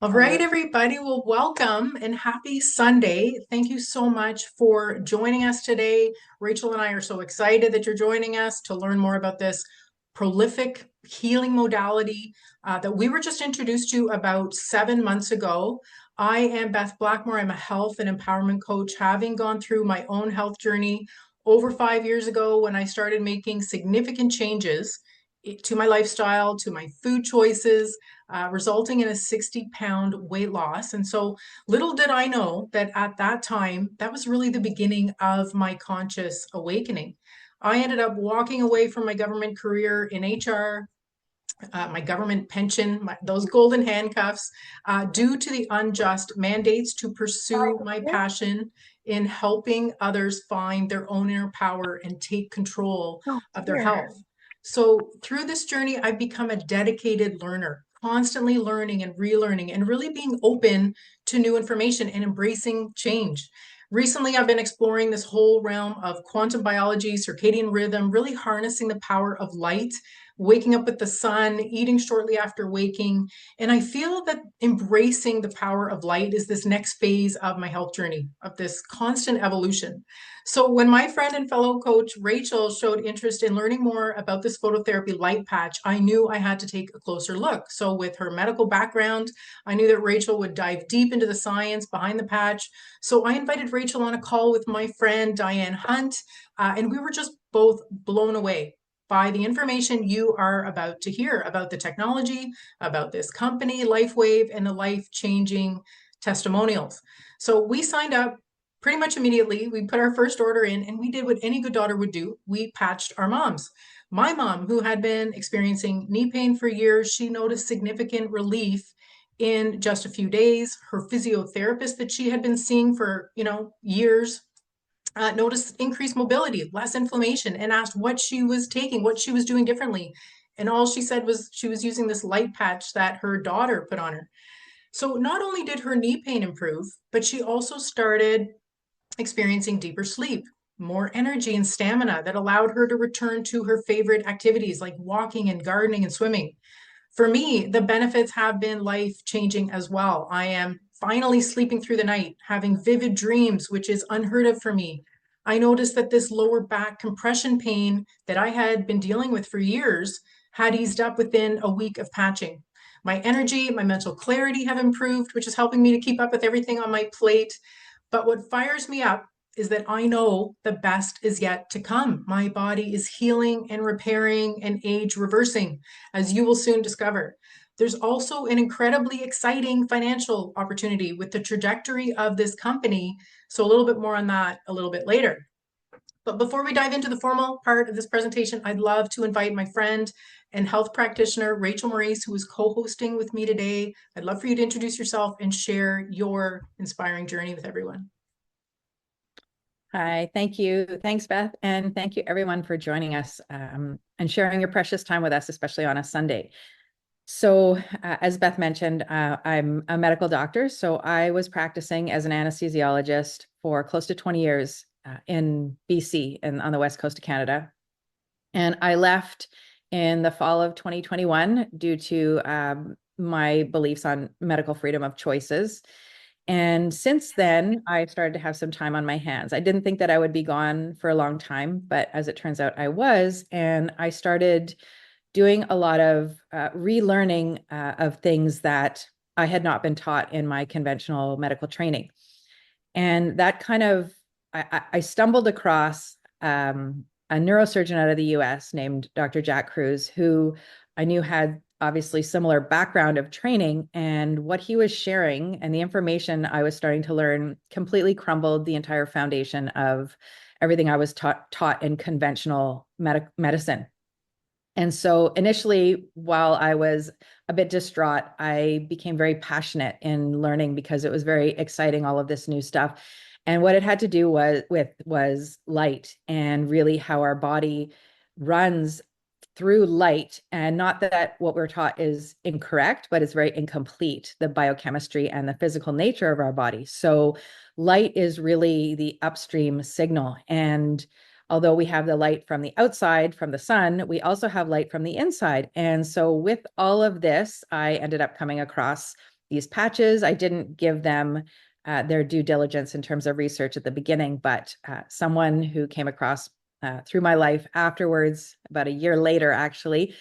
All right, everybody. Well, welcome and happy Sunday. Thank you so much for joining us today. Rachel and I are so excited that you're joining us to learn more about this prolific healing modality that we were just introduced to about 7 months ago. I am Beth Blackmore. I'm a health and empowerment coach, having gone through my own health journey over 5 years ago when I started making significant changes to my lifestyle, to my food choices, resulting in a 60-pound weight loss. And so little did I know that at that time, that was really the beginning of my conscious awakening. I ended up walking away from my government career in HR, my government pension, those golden handcuffs, due to the unjust mandates to pursue my passion in helping others find their own inner power and take control of their health. So through this journey, I've become a dedicated learner, constantly learning and relearning and really being open to new information and embracing change. Recently, I've been exploring this whole realm of quantum biology, circadian rhythm, really harnessing the power of light, waking up with the sun, eating shortly after waking. And I feel that embracing the power of light is this next phase of my health journey, of this constant evolution. So when my friend and fellow coach Rachel showed interest in learning more about this phototherapy light patch, I knew I had to take a closer look. So with her medical background, I knew that Rachel would dive deep into the science behind the patch. So I invited Rachel on a call with my friend Diane Hunt, and we were just both blown away by the information you are about to hear about the technology, about this company, Lifewave, and the life-changing testimonials. So we signed up pretty much immediately. We put our first order in and we did what any good daughter would do. We patched our moms. My mom, who had been experiencing knee pain for years, she noticed significant relief in just a few days. Her physiotherapist that she had been seeing for, years, noticed increased mobility, less inflammation, and asked what she was taking, what she was doing differently. And all she said was she was using this light patch that her daughter put on her. So not only did her knee pain improve, but she also started experiencing deeper sleep, more energy and stamina that allowed her to return to her favorite activities like walking and gardening and swimming. For me, the benefits have been life changing as well. I am finally sleeping through the night, having vivid dreams, which is unheard of for me. I noticed that this lower back compression pain that I had been dealing with for years had eased up within a week of patching. My energy, my mental clarity have improved, which is helping me to keep up with everything on my plate. But what fires me up is that I know the best is yet to come. My body is healing and repairing and age reversing, as you will soon discover. There's also an incredibly exciting financial opportunity with the trajectory of this company. So a little bit more on that a little bit later. But before we dive into the formal part of this presentation, I'd love to invite my friend and health practitioner, Rachel Maurice, who is co-hosting with me today. I'd love for you to introduce yourself and share your inspiring journey with everyone. Hi, thank you. Thanks, Beth. And thank you everyone for joining us and sharing your precious time with us, especially on a Sunday. So as Beth mentioned, I'm a medical doctor. So I was practicing as an anesthesiologist for close to 20 years in BC and on the west coast of Canada. And I left in the fall of 2021 due to my beliefs on medical freedom of choices. And since then, I started to have some time on my hands. I didn't think that I would be gone for a long time, but as it turns out, I was. And I started doing a lot of relearning of things that I had not been taught in my conventional medical training. And that kind of, I stumbled across a neurosurgeon out of the US named Dr. Jack Cruz, who I knew had obviously similar background of training, and what he was sharing and the information I was starting to learn completely crumbled the entire foundation of everything I was taught in conventional medicine. And so initially, while I was a bit distraught, I became very passionate in learning because it was very exciting, all of this new stuff. And what it had to do was light and really how our body runs through light. And not that what we're taught is incorrect, but it's very incomplete, the biochemistry and the physical nature of our body. So light is really the upstream signal. And although we have the light from the outside, from the sun, we also have light from the inside. And so with all of this, I ended up coming across these patches. I didn't give them their due diligence in terms of research at the beginning, but someone who came across through my life afterwards, about a year later, actually,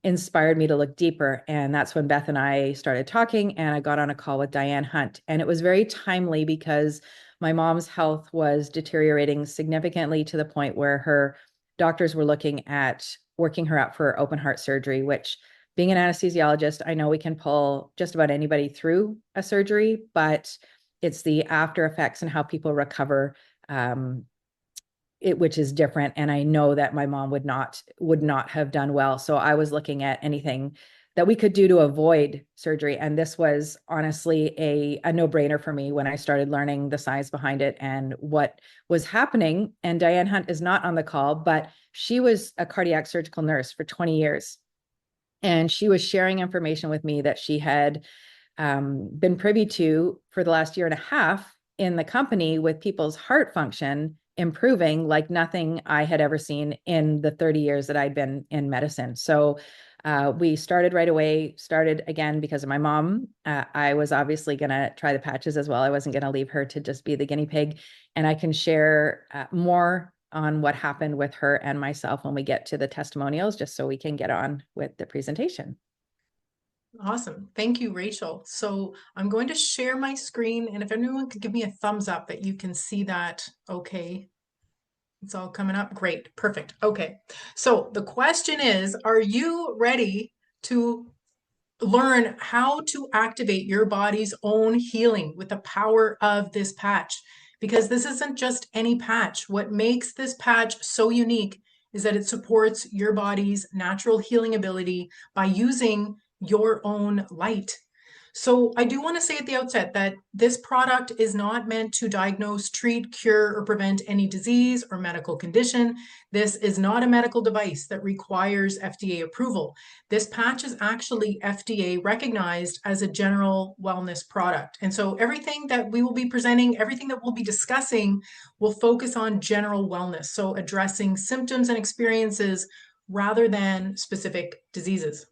inspired me to look deeper. And that's when Beth and I started talking, and I got on a call with Diane Hunt. And it was very timely because my mom's health was deteriorating significantly to the point where her doctors were looking at working her up for open heart surgery, which, being an anesthesiologist, I know we can pull just about anybody through a surgery, but it's the after effects and how people recover, which is different. And I know that my mom would not have done well. So I was looking at anything that we could do to avoid surgery. And this was honestly a no-brainer for me when I started learning the science behind it and what was happening. And Diane Hunt is not on the call, but she was a cardiac surgical nurse for 20 years. And she was sharing information with me that she had been privy to for the last year and a half in the company, with people's heart function improving like nothing I had ever seen in the 30 years that I'd been in medicine. So we started right away, started again because of my mom. I was obviously going to try the patches as well. I wasn't going to leave her to just be the guinea pig. And I can share more on what happened with her and myself when we get to the testimonials, just so we can get on with the presentation. Awesome. Thank you, Rachel. So I'm going to share my screen, and if anyone could give me a thumbs up that you can see that okay. It's all coming up. Great. Perfect. Okay. So the question is, are you ready to learn how to activate your body's own healing with the power of this patch? Because this isn't just any patch. What makes this patch so unique is that it supports your body's natural healing ability by using your own light. So I do want to say at the outset that this product is not meant to diagnose, treat, cure, or prevent any disease or medical condition. This is not a medical device that requires FDA approval. This patch is actually FDA recognized as a general wellness product. And so everything that we will be presenting, everything that we'll be discussing will focus on general wellness. So addressing symptoms and experiences rather than specific diseases.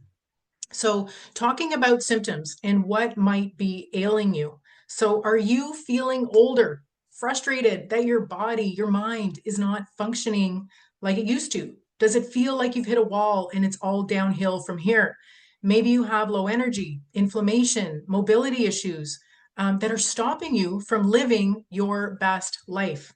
So talking about symptoms and what might be ailing you. So are you feeling older, frustrated that your body, your mind is not functioning like it used to? Does it feel like you've hit a wall and it's all downhill from here? Maybe you have low energy, inflammation, mobility issues that are stopping you from living your best life.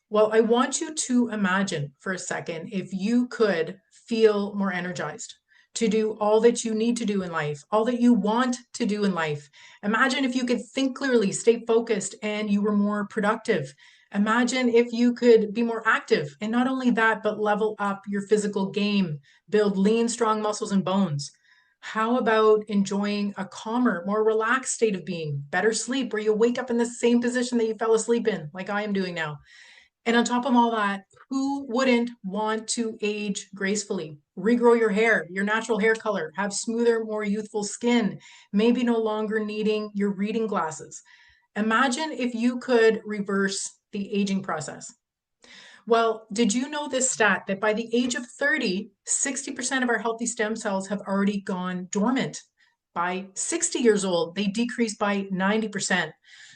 Well, I want you to imagine for a second if you could feel more energized to do all that you need to do in life, all that you want to do in life. Imagine if you could think clearly, stay focused, and you were more productive. Imagine if you could be more active, and not only that, but level up your physical game, build lean, strong muscles and bones. How about enjoying a calmer, more relaxed state of being, better sleep, where you wake up in the same position that you fell asleep in, like I am doing now? And on top of all that, who wouldn't want to age gracefully? Regrow your hair, your natural hair color, have smoother, more youthful skin, maybe no longer needing your reading glasses. Imagine if you could reverse the aging process. Well, did you know this stat that by the age of 30, 60% of our healthy stem cells have already gone dormant? By 60 years old, they decrease by 90%.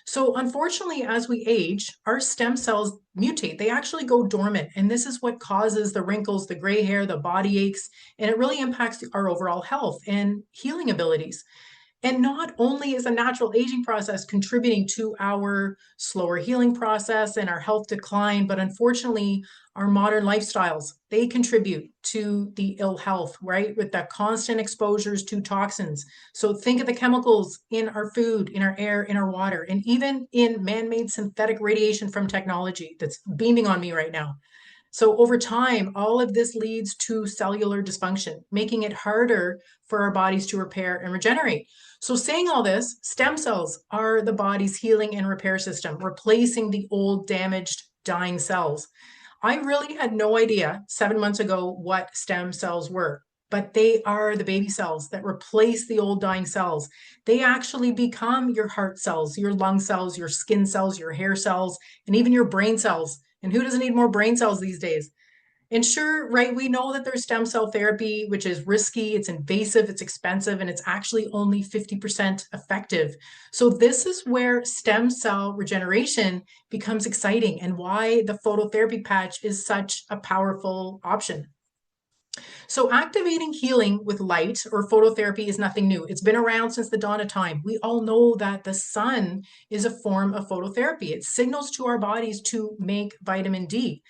So unfortunately, as we age, our stem cells mutate. They actually go dormant. And this is what causes the wrinkles, the gray hair, the body aches, and it really impacts our overall health and healing abilities. And not only is a natural aging process contributing to our slower healing process and our health decline, but unfortunately, our modern lifestyles, they contribute to the ill health, right? With the constant exposures to toxins. So think of the chemicals in our food, in our air, in our water, and even in man-made synthetic radiation from technology that's beaming on me right now. So over time, all of this leads to cellular dysfunction, making it harder for our bodies to repair and regenerate. So saying all this, stem cells are the body's healing and repair system, replacing the old, damaged, dying cells. I really had no idea 7 months ago what stem cells were, but they are the baby cells that replace the old dying cells. They actually become your heart cells, your lung cells, your skin cells, your hair cells, and even your brain cells. And who doesn't need more brain cells these days? And sure, right, we know that there's stem cell therapy, which is risky, it's invasive, it's expensive, and it's actually only 50% effective. So this is where stem cell regeneration becomes exciting and why the phototherapy patch is such a powerful option. So activating healing with light or phototherapy is nothing new. It's been around since the dawn of time. We all know that the sun is a form of phototherapy. It signals to our bodies to make vitamin D.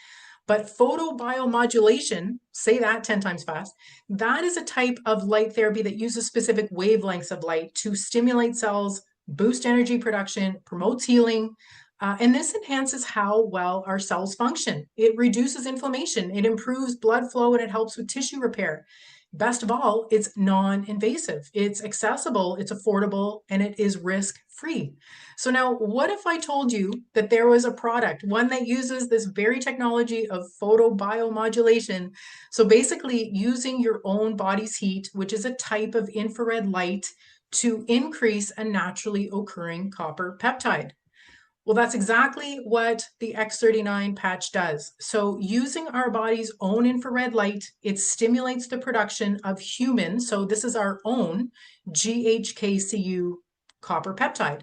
But photobiomodulation, say that 10 times fast, that is a type of light therapy that uses specific wavelengths of light to stimulate cells, boost energy production, promotes healing, and this enhances how well our cells function. It reduces inflammation, it improves blood flow, and it helps with tissue repair. Best of all, it's non-invasive, it's accessible, it's affordable, and it is risk-free. So now, what if I told you that there was a product, one that uses this very technology of photobiomodulation? So basically using your own body's heat, which is a type of infrared light, to increase a naturally occurring copper peptide. Well, that's exactly what the X39 patch does. So using our body's own infrared light, it stimulates the production of human, so this is our own GHKCU copper peptide.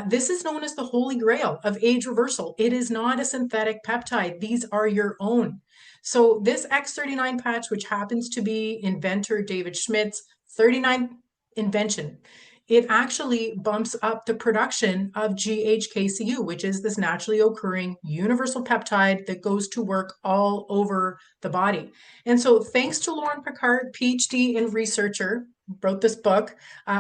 This is known as the holy grail of age reversal. It is not a synthetic peptide. These are your own. So this X39 patch, which happens to be inventor David Schmidt's 39 invention, it actually bumps up the production of GHKCU, which is this naturally occurring universal peptide that goes to work all over the body. And so thanks to Lauren Picard, PhD and researcher, wrote this book,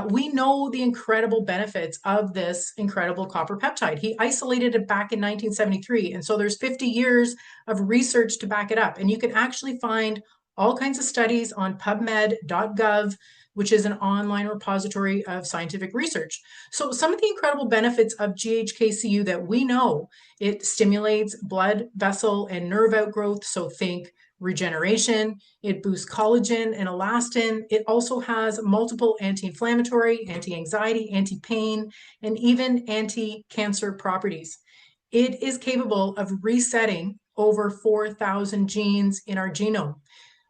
we know the incredible benefits of this incredible copper peptide. He isolated it back in 1973. And so there's 50 years of research to back it up. And you can actually find all kinds of studies on pubmed.gov, which is an online repository of scientific research. So some of the incredible benefits of GHKCU that we know, it stimulates blood vessel and nerve outgrowth. So think regeneration, it boosts collagen and elastin. It also has multiple anti-inflammatory, anti-anxiety, anti-pain, and even anti-cancer properties. It is capable of resetting over 4,000 genes in our genome,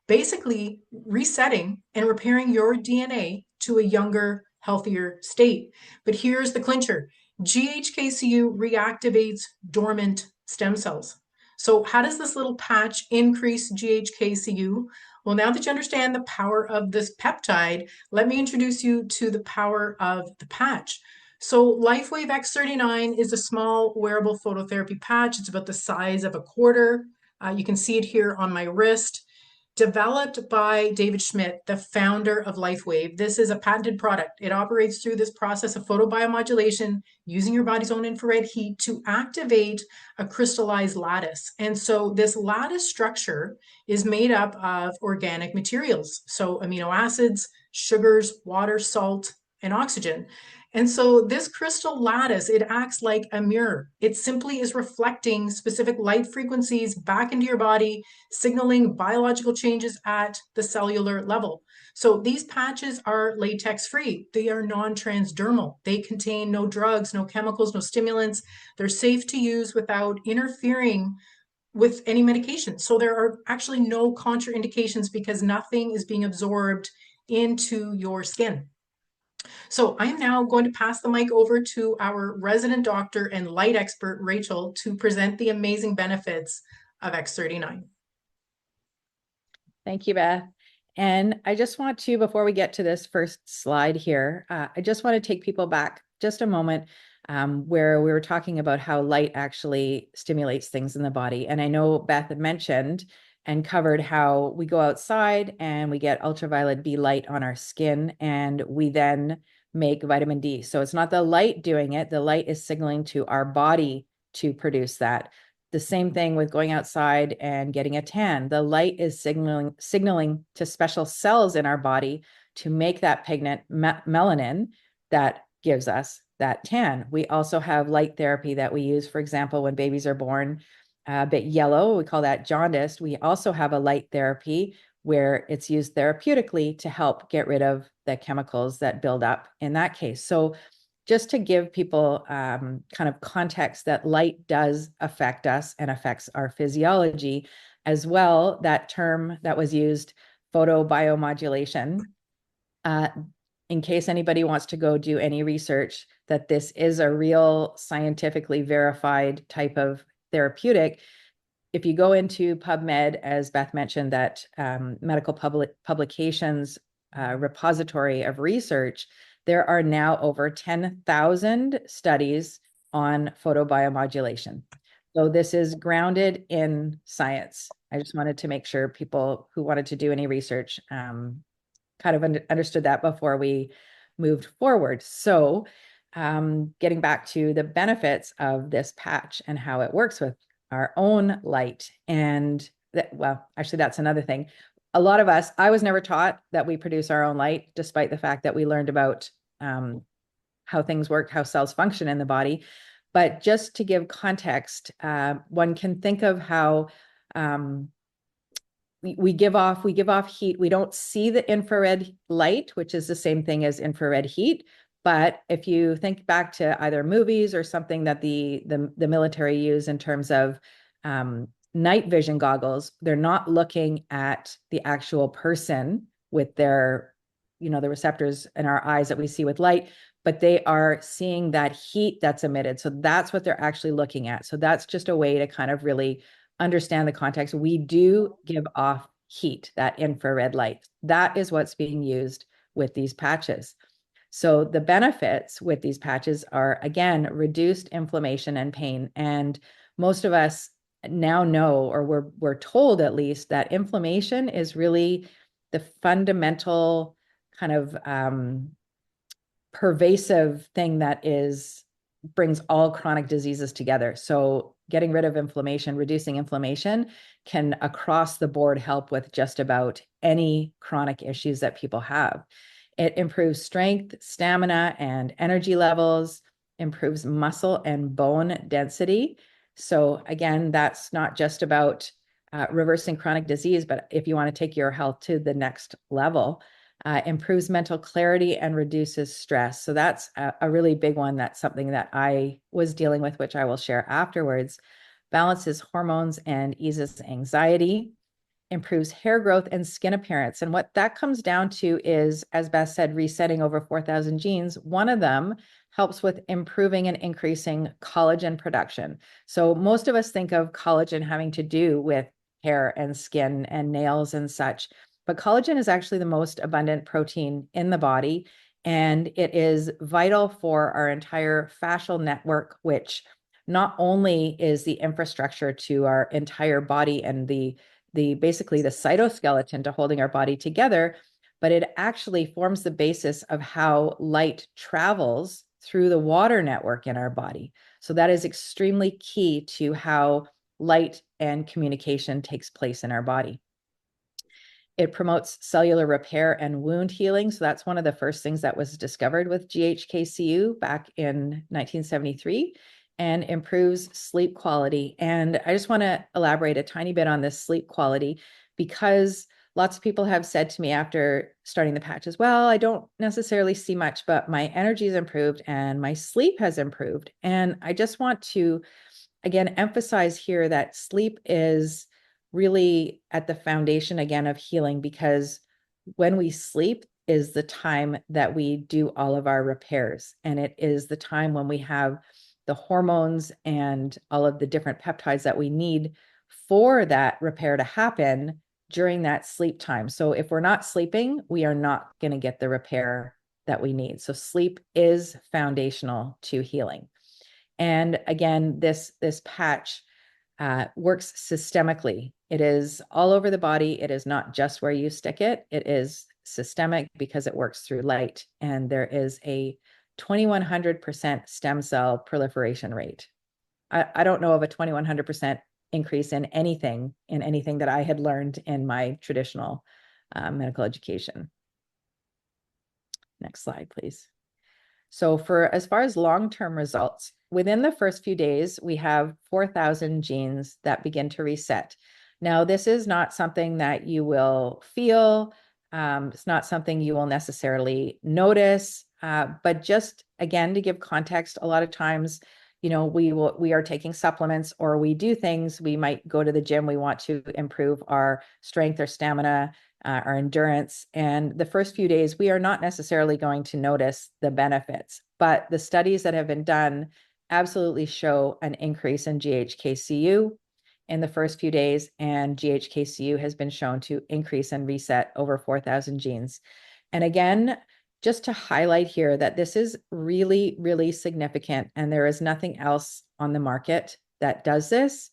basically resetting and repairing your DNA to a younger, healthier state. But here's the clincher. GHKCU reactivates dormant stem cells. So how does this little patch increase GHKCU? Well, now that you understand the power of this peptide, let me introduce you to the power of the patch. So Lifewave X39 is a small wearable phototherapy patch. It's about the size of a quarter. You can see it here on my wrist. Developed by David Schmidt, the founder of Lifewave. This is a patented product. It operates through this process of photobiomodulation using your body's own infrared heat to activate a crystallized lattice. And so this lattice structure is made up of organic materials. So amino acids, sugars, water, salt, and oxygen. And so this crystal lattice, it acts like a mirror. It simply is reflecting specific light frequencies back into your body, signaling biological changes at the cellular level. So these patches are latex free. They are non-transdermal. They contain no drugs, no chemicals, no stimulants. They're safe to use without interfering with any medication. So there are actually no contraindications because nothing is being absorbed into your skin. So I'm now going to pass the mic over to our resident doctor and light expert, Rachel, to present the amazing benefits of X39. Thank you, Beth. And I just want to, before we get to this first slide here, I just want to take people back just a moment where we were talking about how light actually stimulates things in the body. And I know Beth had mentioned and covered how we go outside and we get ultraviolet B light on our skin, and we then make vitamin D. So it's not the light doing it. The light is signaling to our body to produce that. The same thing with going outside and getting a tan. The light is signaling to special cells in our body to make that pigment melanin that gives us that tan. We also have light therapy that we use, for example, when babies are born a bit yellow, we call that jaundice. We also have a light therapy where it's used therapeutically to help get rid of the chemicals that build up in that case. So just to give people kind of context that light does affect us and affects our physiology, As well, that term that was used, photobiomodulation, in case anybody wants to go do any research, that this is a real scientifically verified type of therapeutic. If you go into PubMed, as Beth mentioned, that medical publications repository of research, there are now over 10,000 studies on photobiomodulation. So this is grounded in science. I just wanted to make sure people who wanted to do any research kind of understood that before we moved forward. So getting back to the benefits of this patch and how it works with our own light. And that, well, actually, that's another thing. A lot of us, I was never taught that we produce our own light, despite the fact that we learned about how things work, how cells function in the body. But just to give context, one can think of how we give off heat. We don't see the infrared light, which is the same thing as infrared heat. But if you think back to either movies or something that the military use in terms of night vision goggles, they're not looking at the actual person with their, the receptors in our eyes that we see with light, but they are seeing that heat that's emitted. So that's what they're actually looking at. So that's just a way to kind of really understand the context. We do give off heat, that infrared light. That is what's being used with these patches. So the benefits with these patches are, again, reduced inflammation and pain. And most of us now know, or we're told at least, that inflammation is really the fundamental kind of pervasive thing that brings all chronic diseases together. So getting rid of inflammation, reducing inflammation can across the board help with just about any chronic issues that people have. It improves strength, stamina, and energy levels, improves muscle and bone density. So again, that's not just about reversing chronic disease, but if you want to take your health to the next level, improves mental clarity and reduces stress. So that's a really big one. That's something that I was dealing with, which I will share afterwards. Balances hormones and eases anxiety, improves hair growth and skin appearance. And what that comes down to is, as Beth said, resetting over 4,000 genes. One of them helps with improving and increasing collagen production. So most of us think of collagen having to do with hair and skin and nails and such. But collagen is actually the most abundant protein in the body, and it is vital for our entire fascial network, which not only is the infrastructure to our entire body and the basically the cytoskeleton to holding our body together, but it actually forms the basis of how light travels through the water network in our body. So that is extremely key to how light and communication takes place in our body. It promotes cellular repair and wound healing. So that's one of the first things that was discovered with GHKCU back in 1973, and improves sleep quality. And I just want to elaborate a tiny bit on this sleep quality, because lots of people have said to me after starting the patches, well, I don't necessarily see much, but my energy has improved and my sleep has improved. And I just want to, again, emphasize here that sleep is really at the foundation again of healing, because when we sleep is the time that we do all of our repairs, and it is the time when we have the hormones and all of the different peptides that we need for that repair to happen during that sleep time. So if we're not sleeping, we are not going to get the repair that we need. So sleep is foundational to healing. And again, this patch works systemically. It is all over the body. It is not just where you stick it. It is systemic because it works through light. And there is a 2,100% stem cell proliferation rate. I don't know of a 2,100% increase in anything that I had learned in my traditional medical education. Next slide, please. So for as far as long-term results, within the first few days, we have 4,000 genes that begin to reset. Now, this is not something that you will feel. It's not something you will necessarily notice. But just, again, to give context, a lot of times we are taking supplements or we do things, we might go to the gym, we want to improve our strength or stamina, our endurance. And the first few days, we are not necessarily going to notice the benefits, but the studies that have been done absolutely show an increase in GHKCU in the first few days, and GHKCU has been shown to increase and reset over 4,000 genes. And again, just to highlight here that this is really, really significant, and there is nothing else on the market that does this.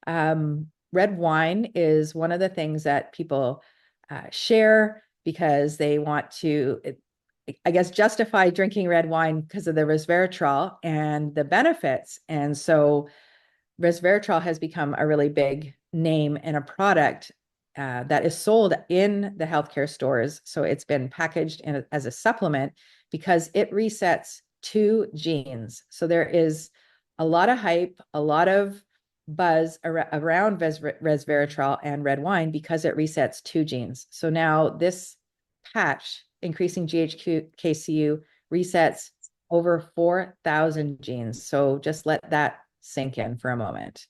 Red wine is one of the things that people share because they want to, I guess, justify drinking red wine because of the resveratrol and the benefits. And so resveratrol has become a really big name in a product that is sold in the healthcare stores. So it's been packaged as a supplement because it resets 2 genes. So there is a lot of hype, a lot of buzz around resveratrol and red wine because it resets 2 genes. So now this patch, increasing GHKCU, resets over 4,000 genes. So just let that sink in for a moment.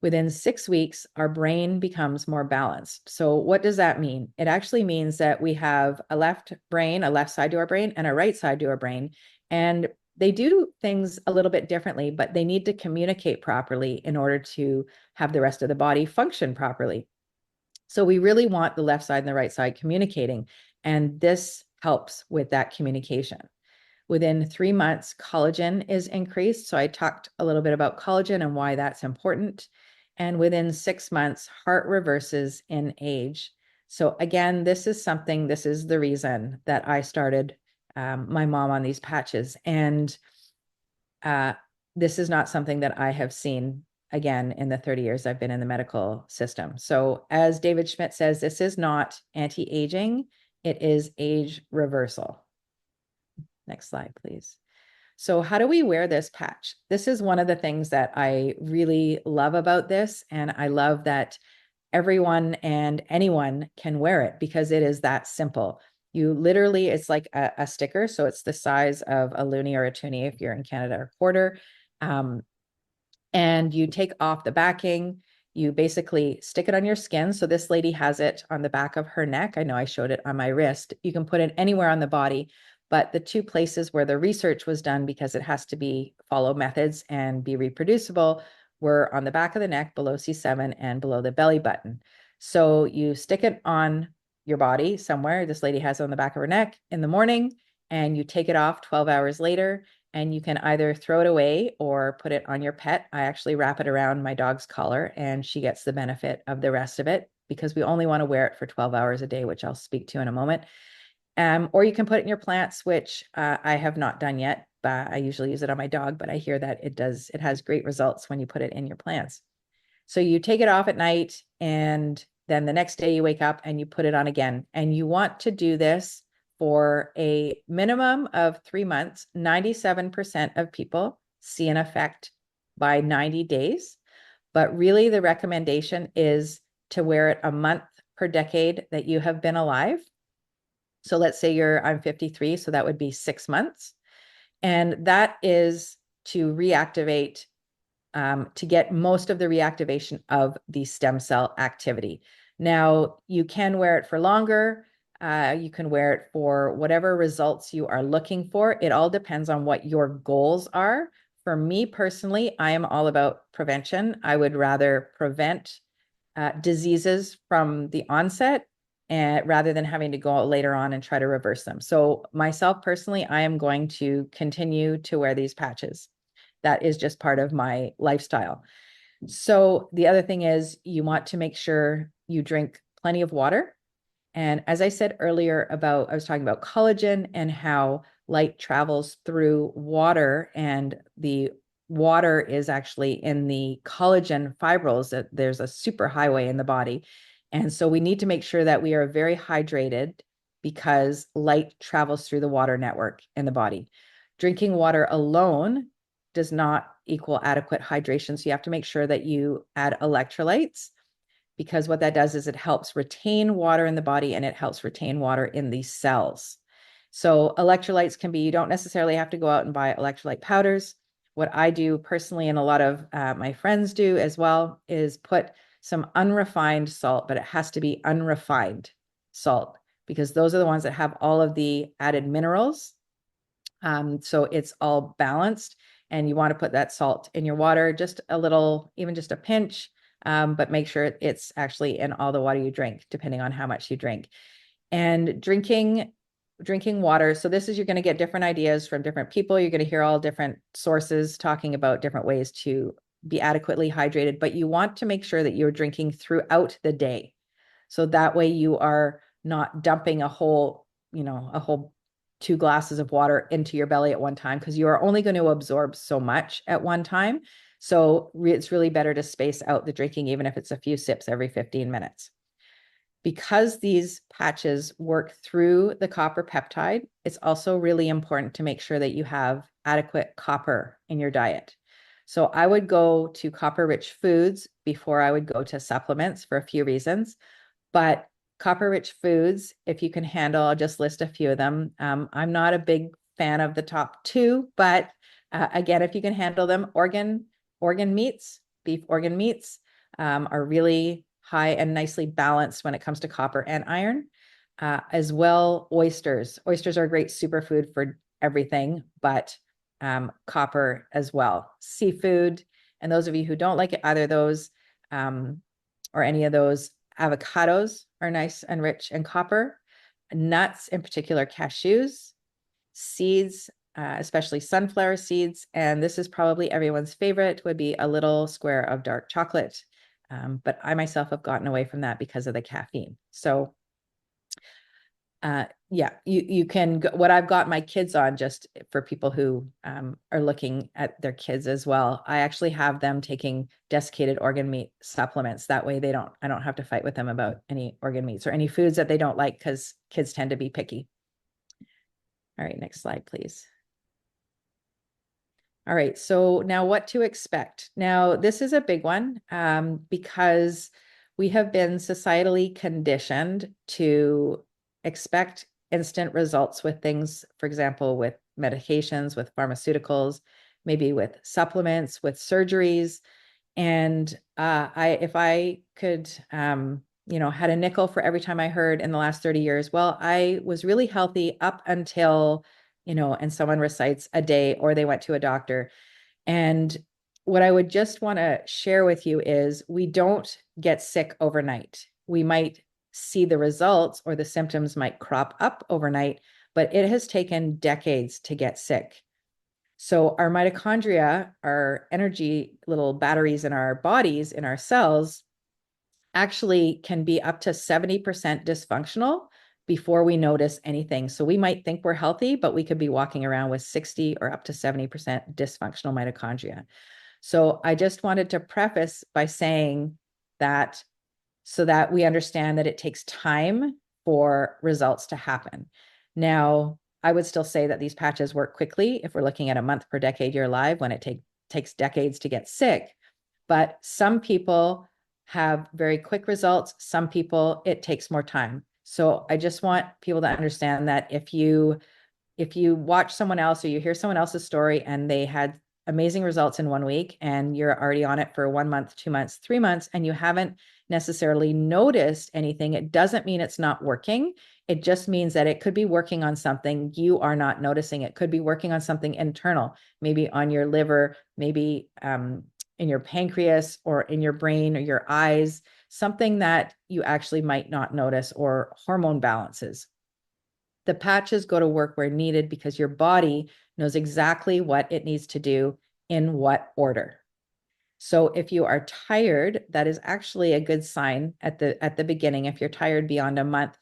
Within 6 weeks, our brain becomes more balanced. So what does that mean? It actually means that we have a left brain, a left side to our brain, and a right side to our brain. And they do things a little bit differently, but they need to communicate properly in order to have the rest of the body function properly. So we really want the left side and the right side communicating, and this helps with that communication. Within 3 months, collagen is increased. So I talked a little bit about collagen and why that's important. And within 6 months, heart reverses in age. So again, this is the reason that I started my mom on these patches. And this is not something that I have seen again in the 30 years I've been in the medical system. So as David Schmidt says, this is not anti-aging, it is age reversal. Next slide, please. So how do we wear this patch? This is one of the things that I really love about this. And I love that everyone and anyone can wear it because it is that simple. You literally, it's like a sticker. So it's the size of a loonie or a toonie if you're in Canada, or quarter. And you take off the backing. You basically stick it on your skin. So this lady has it on the back of her neck. I know I showed it on my wrist. You can put it anywhere on the body, but the 2 places where the research was done, because it has to follow methods and be reproducible, were on the back of the neck, below C7 and below the belly button. So you stick it on your body somewhere. This lady has it on the back of her neck in the morning, and you take it off 12 hours later, and you can either throw it away or put it on your pet. I actually wrap it around my dog's collar, and she gets the benefit of the rest of it because we only want to wear it for 12 hours a day, which I'll speak to in a moment. Or you can put it in your plants, which I have not done yet, but I usually use it on my dog, but I hear that it has great results when you put it in your plants. So you take it off at night, and then the next day you wake up and you put it on again. And you want to do this for a minimum of 3 months. 97% of people see an effect by 90 days. But really, the recommendation is to wear it a month per decade that you have been alive. So let's say I'm 53, so that would be 6 months. And that is to reactivate, to get most of the reactivation of the stem cell activity. Now, you can wear it for longer. You can wear it for whatever results you are looking for. It all depends on what your goals are. For me personally, I am all about prevention. I would rather prevent diseases from the onset rather than having to go out later on and try to reverse them. So myself personally, I am going to continue to wear these patches. That is just part of my lifestyle. So the other thing is you want to make sure you drink plenty of water. And as I said earlier I was talking about collagen and how light travels through water, and the water is actually in the collagen fibrils, that there's a super highway in the body. And so we need to make sure that we are very hydrated because light travels through the water network in the body. Drinking water alone does not equal adequate hydration. So you have to make sure that you add electrolytes, because what that does is it helps retain water in the body and it helps retain water in the cells. So electrolytes you don't necessarily have to go out and buy electrolyte powders. what I do personally, and a lot of my friends do as well, is put some unrefined salt, but it has to be unrefined salt because those are the ones that have all of the added minerals. So it's all balanced, and you want to put that salt in your water, just a little, even just a pinch, but make sure it's actually in all the water you drink, depending on how much you drink. And drinking water. So this is, you're going to get different ideas from different people. You're going to hear all different sources talking about different ways to be adequately hydrated, but you want to make sure that you're drinking throughout the day. So that way you are not dumping a whole 2 glasses of water into your belly at one time, because you are only going to absorb so much at one time. So it's really better to space out the drinking, even if it's a few sips every 15 minutes. Because these patches work through the copper peptide, it's also really important to make sure that you have adequate copper in your diet. So I would go to copper-rich foods before I would go to supplements for a few reasons. But copper-rich foods, if you can handle, I'll just list a few of them. I'm not a big fan of the top 2, but again, if you can handle them, organ meats, beef organ meats are really high and nicely balanced when it comes to copper and iron. As well, oysters. Oysters are a great superfood for everything, but copper as well. Seafood, and those of you who don't like it, either those or any of those, avocados are nice and rich in copper. Nuts, in particular cashews, seeds, especially sunflower seeds. And this is probably everyone's favorite, would be a little square of dark chocolate. But I myself have gotten away from that because of the caffeine. So yeah, you can go, what I've got my kids on, just for people who are looking at their kids as well. I actually have them taking desiccated organ meat supplements. That way I don't have to fight with them about any organ meats or any foods that they don't like, because kids tend to be picky. All right, next slide, please. All right, so now what to expect? Now, this is a big one because we have been societally conditioned to expect instant results with things, for example, with medications, with pharmaceuticals, maybe with supplements, with surgeries. And if I could, had a nickel for every time I heard in the last 30 years, well, I was really healthy up until, and someone recites a day or they went to a doctor. And what I would just want to share with you is we don't get sick overnight. We might see the results, or the symptoms might crop up overnight, but it has taken decades to get sick. So our mitochondria, our energy little batteries in our bodies, in our cells, actually can be up to 70% dysfunctional before we notice anything. So we might think we're healthy, but we could be walking around with 60 or up to 70% dysfunctional mitochondria. So I just wanted to preface by saying that, so that we understand that it takes time for results to happen. Now, I would still say that these patches work quickly if we're looking at a month per decade you're alive, when it takes decades to get sick. But some people have very quick results. Some people, it takes more time. So I just want people to understand that if you watch someone else or you hear someone else's story and they had amazing results in 1 week, and you're already on it for 1 month, 2 months, 3 months, and you haven't necessarily noticed anything, it doesn't mean it's not working. It just means that it could be working on something you are not noticing. It could be working on something internal, maybe on your liver, maybe in your pancreas, or in your brain or your eyes, something that you actually might not notice, or hormone balances. The patches go to work where needed because your body knows exactly what it needs to do in what order. So if you are tired, that is actually a good sign at the beginning. If you're tired beyond a month,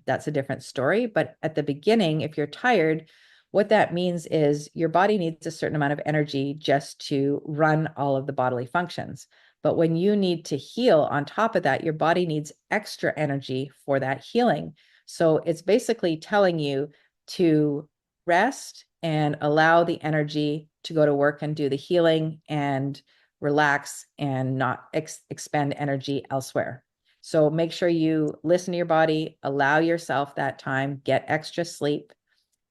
that's a different story. But at the beginning, if you're tired, what that means is your body needs a certain amount of energy just to run all of the bodily functions. But when you need to heal on top of that, your body needs extra energy for that healing. So it's basically telling you to rest and allow the energy to go to work and do the healing, and relax and not expend energy elsewhere. So make sure you listen to your body, allow yourself that time, get extra sleep.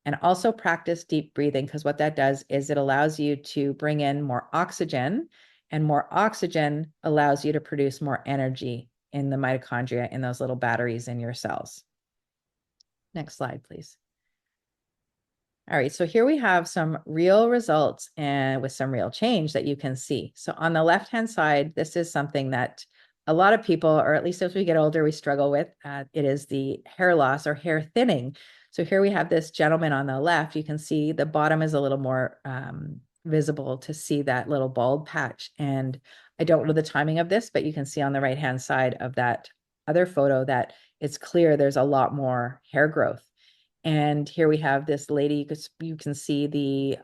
And also practice deep breathing, because what that does is it allows you to bring in more oxygen, and more oxygen allows you to produce more energy in the mitochondria, in those little batteries in your cells. Next slide, please. All right, so here we have some real results and with some real change that you can see. So on the left-hand side, this is something that a lot of people, or at least as we get older, we struggle with. It is the hair loss or hair thinning. So here we have this gentleman on the left. You can see the bottom is a little more visible to see that little bald patch. And I don't know the timing of this, but you can see on the right-hand side of that other photo that it's clear there's a lot more hair growth. And here we have this lady, you can see the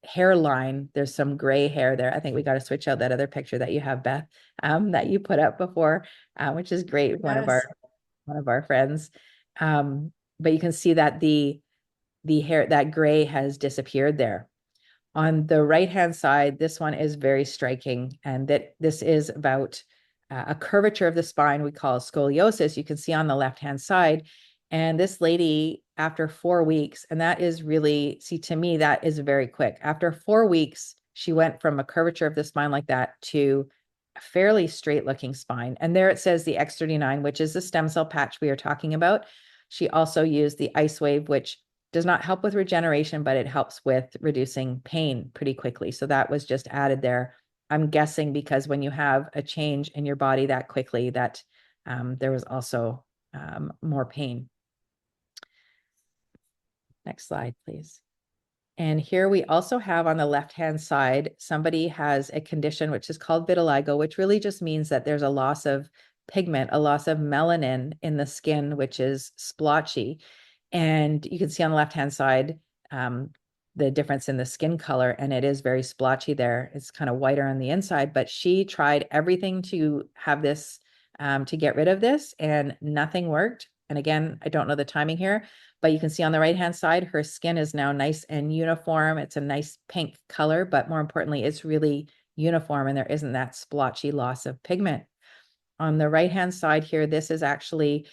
hairline. There's some gray hair there. I think we got to switch out that other picture that you have, Beth, that you put up before, which is great. Yes. One of our friends. But you can see that the hair, that gray has disappeared there. On the right-hand side, this one is very striking, and that this is about a curvature of the spine we call scoliosis. You can see on the left-hand side. And this lady, after 4 weeks, and that is really, see, to me, that is very quick. After 4 weeks, she went from a curvature of the spine like that to a fairly straight looking spine. And there it says the X39, which is the stem cell patch we are talking about. She also used the Lifewave, which does not help with regeneration, but it helps with reducing pain pretty quickly. So that was just added there. I'm guessing because when you have a change in your body that quickly, that there was also more pain. Next slide, please. And here we also have on the left-hand side, somebody has a condition which is called vitiligo, which really just means that there's a loss of pigment, a loss of melanin in the skin, which is splotchy. And you can see on the left-hand side, the difference in the skin color, and it is very splotchy there. It's kind of whiter on the inside, but she tried everything to have this, to get rid of this, and nothing worked. And again, I don't know the timing here, but you can see on the right-hand side, her skin is now nice and uniform. It's a nice pink color, but more importantly, it's really uniform and there isn't that splotchy loss of pigment. On the right-hand side here, this is actually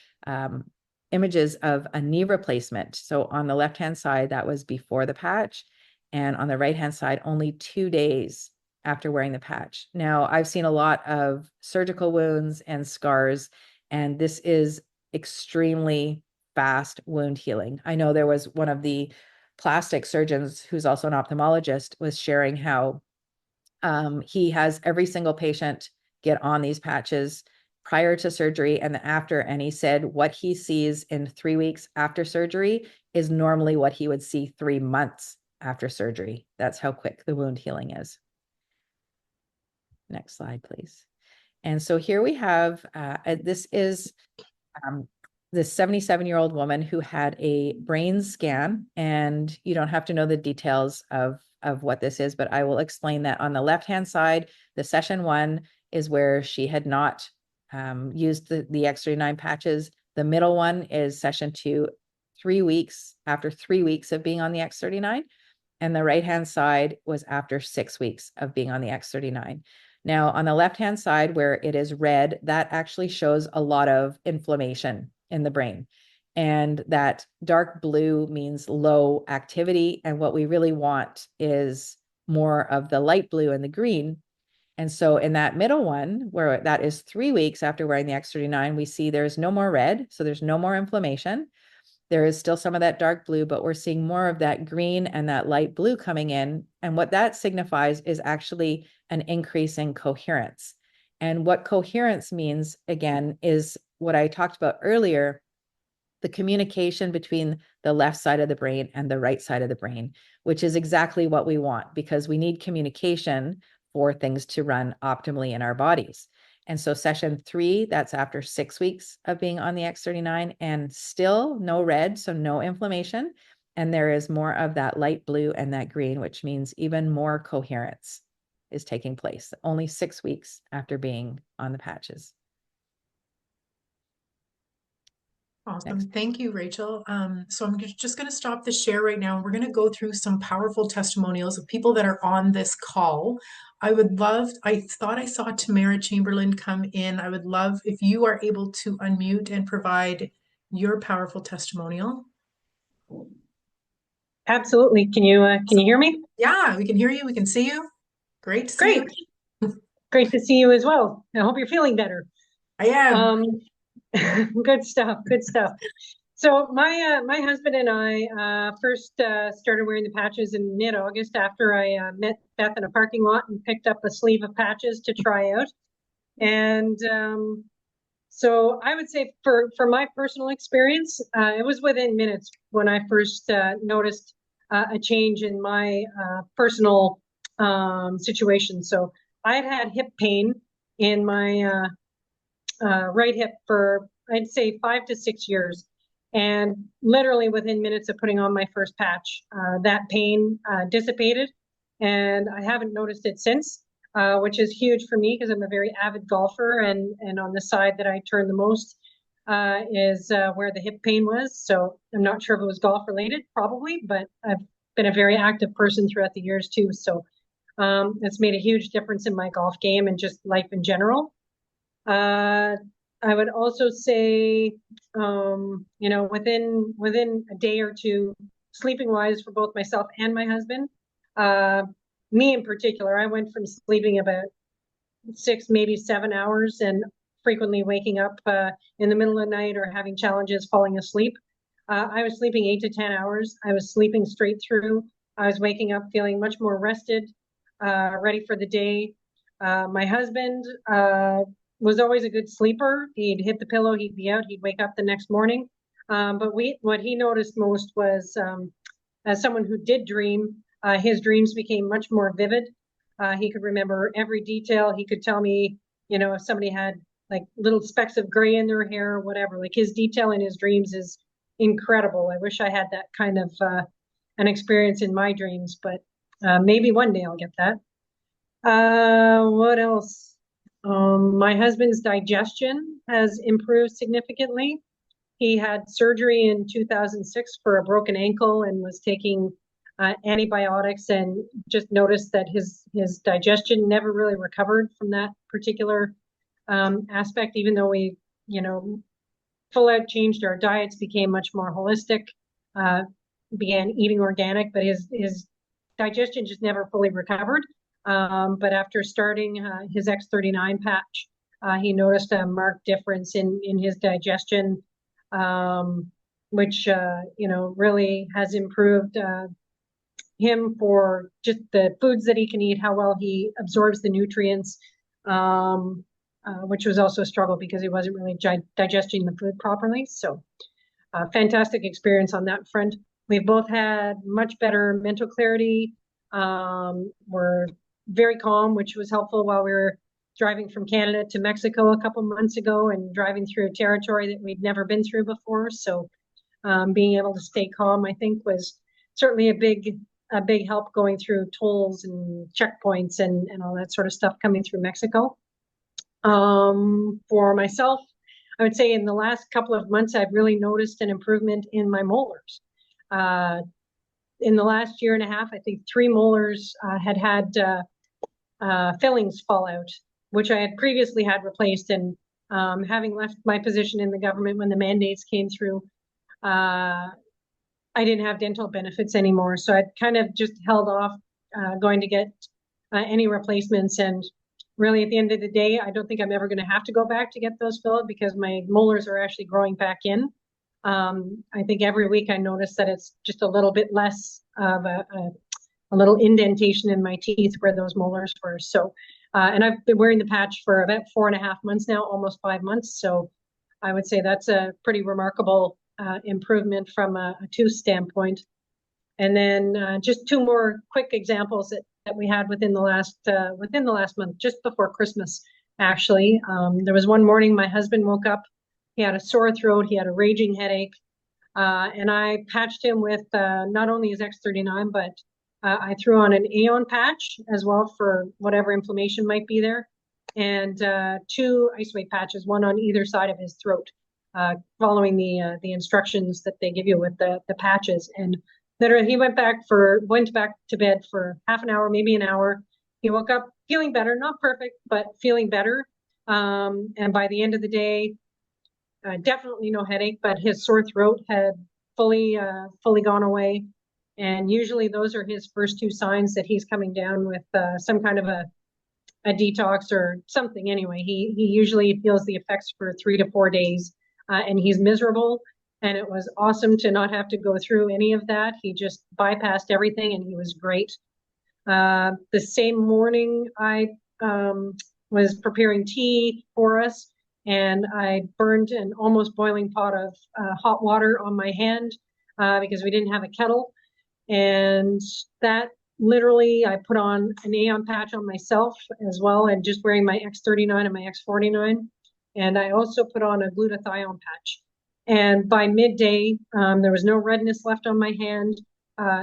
images of a knee replacement. So on the left-hand side, that was before the patch. And on the right-hand side, only 2 days after wearing the patch. Now, I've seen a lot of surgical wounds and scars, and this is extremely fast wound healing. I know there was one of the plastic surgeons who's also an ophthalmologist was sharing how he has every single patient get on these patches prior to surgery and after. And he said what he sees in 3 weeks after surgery is normally what he would see 3 months after surgery. That's how quick the wound healing is. Next slide, please. And so here we have, this is this 77-year-old woman who had a brain scan, and you don't have to know the details of what this is, but I will explain that. On the left-hand side, the session 1 is where she had not used the X39 patches. The middle one is session 2, 3 weeks after 3 weeks of being on the X39. And the right-hand side was after 6 weeks of being on the X39. Now, on the left-hand side where it is red, that actually shows a lot of inflammation in the brain. And that dark blue means low activity. And what we really want is more of the light blue and the green. And so in that middle one, where that is 3 weeks after wearing the X39, we see there's no more red. So there's no more inflammation. There is still some of that dark blue, but we're seeing more of that green and that light blue coming in. And what that signifies is actually an increase in coherence. And what coherence means, again, is what I talked about earlier, the communication between the left side of the brain and the right side of the brain, which is exactly what we want because we need communication for things to run optimally in our bodies. And so session 3, that's after 6 weeks of being on the X39 and still no red, so no inflammation. And there is more of that light blue and that green, which means even more coherence is taking place only 6 weeks after being on the patches. Awesome. Next. Thank you, Rachel. So I'm just going to stop the share right now. We're going to go through some powerful testimonials of people that are on this call. I thought I saw Tamara Chamberlain come in. I would love if you are able to unmute and provide your powerful testimonial. Absolutely. Can you hear me? Yeah, we can hear you. We can see you. Great to see you. Great. Great to see you as well. I hope you're feeling better. I am. Um, good stuff. Good stuff. So my husband and I first started wearing the patches in mid-August after I met Beth in a parking lot and picked up a sleeve of patches to try out. And so I would say for my personal experience, it was within minutes when I first noticed a change in my personal situation. So I had hip pain in my right hip for, I'd say, 5 to 6 years. And literally within minutes of putting on my first patch, that pain dissipated. And I haven't noticed it since, which is huge for me because I'm a very avid golfer. And on the side that I turn the most is where the hip pain was. So I'm not sure if it was golf related, probably, but I've been a very active person throughout the years too. So it's made a huge difference in my golf game and just life in general. I would also say, within a day or two, sleeping wise for both myself and my husband, uh, me in particular, I went from sleeping about 6, maybe 7 hours, and frequently waking up in the middle of the night or having challenges falling asleep. I was sleeping 8 to 10 hours. I was sleeping straight through. I was waking up feeling much more rested, ready for the day. My husband was always a good sleeper. He'd hit the pillow, he'd be out, he'd wake up the next morning. But what he noticed most was, as someone who did dream, his dreams became much more vivid. He could remember every detail. He could tell me, if somebody had like little specks of gray in their hair or whatever. Like his detail in his dreams is incredible. I wish I had that kind of an experience in my dreams, but maybe one day I'll get that. What else? My husband's digestion has improved significantly. He had surgery in 2006 for a broken ankle and was taking antibiotics, and just noticed that his digestion never really recovered from that particular aspect, even though we, full out changed our diets, became much more holistic, uh, began eating organic, but his digestion just never fully recovered. But after starting his X39 patch, he noticed a marked difference in his digestion, which really has improved him for just the foods that he can eat, how well he absorbs the nutrients, which was also a struggle because he wasn't really digesting the food properly. So fantastic experience on that front. We've both had much better mental clarity. We're very calm, which was helpful while we were driving from Canada to Mexico a couple months ago and driving through a territory that we'd never been through before. So being able to stay calm, I think, was certainly a big help going through tolls and checkpoints and all that sort of stuff coming through Mexico. For myself, I would say in the last couple of months, I've really noticed an improvement in my molars. In the last year and a half, I think 3 molars had fillings fall out, which I had previously had replaced. And having left my position in the government when the mandates came through, I didn't have dental benefits anymore. So I'd kind of just held off going to get any replacements. And really, at the end of the day, I don't think I'm ever going to have to go back to get those filled because my molars are actually growing back in. I think every week I notice that it's just a little bit less of a little indentation in my teeth where those molars were. So, and I've been wearing the patch for about 4.5 months now, almost 5 months. So I would say that's a pretty remarkable improvement from a tooth standpoint. And then just 2 more quick examples that we had within the last month, just before Christmas, actually. There was one morning my husband woke up, he had a sore throat, he had a raging headache, and I patched him with not only his X39, but I threw on an Aeon patch as well for whatever inflammation might be there, and 2 IceWave patches, one on either side of his throat, following the instructions that they give you with the patches. And literally, he went back to bed for half an hour, maybe an hour. He woke up feeling better, not perfect, but feeling better. And by the end of the day, definitely no headache, but his sore throat had fully gone away. And usually those are his first two signs that he's coming down with some kind of a detox or something. Anyway, he usually feels the effects for 3 to 4 days, and he's miserable. And it was awesome to not have to go through any of that. He just bypassed everything, and he was great. The same morning, I was preparing tea for us, and I burned an almost boiling pot of hot water on my hand because we didn't have a kettle. And that literally, I put on an Aeon patch on myself as well, and just wearing my X39 and my X49. And I also put on a glutathione patch. And by midday, there was no redness left on my hand.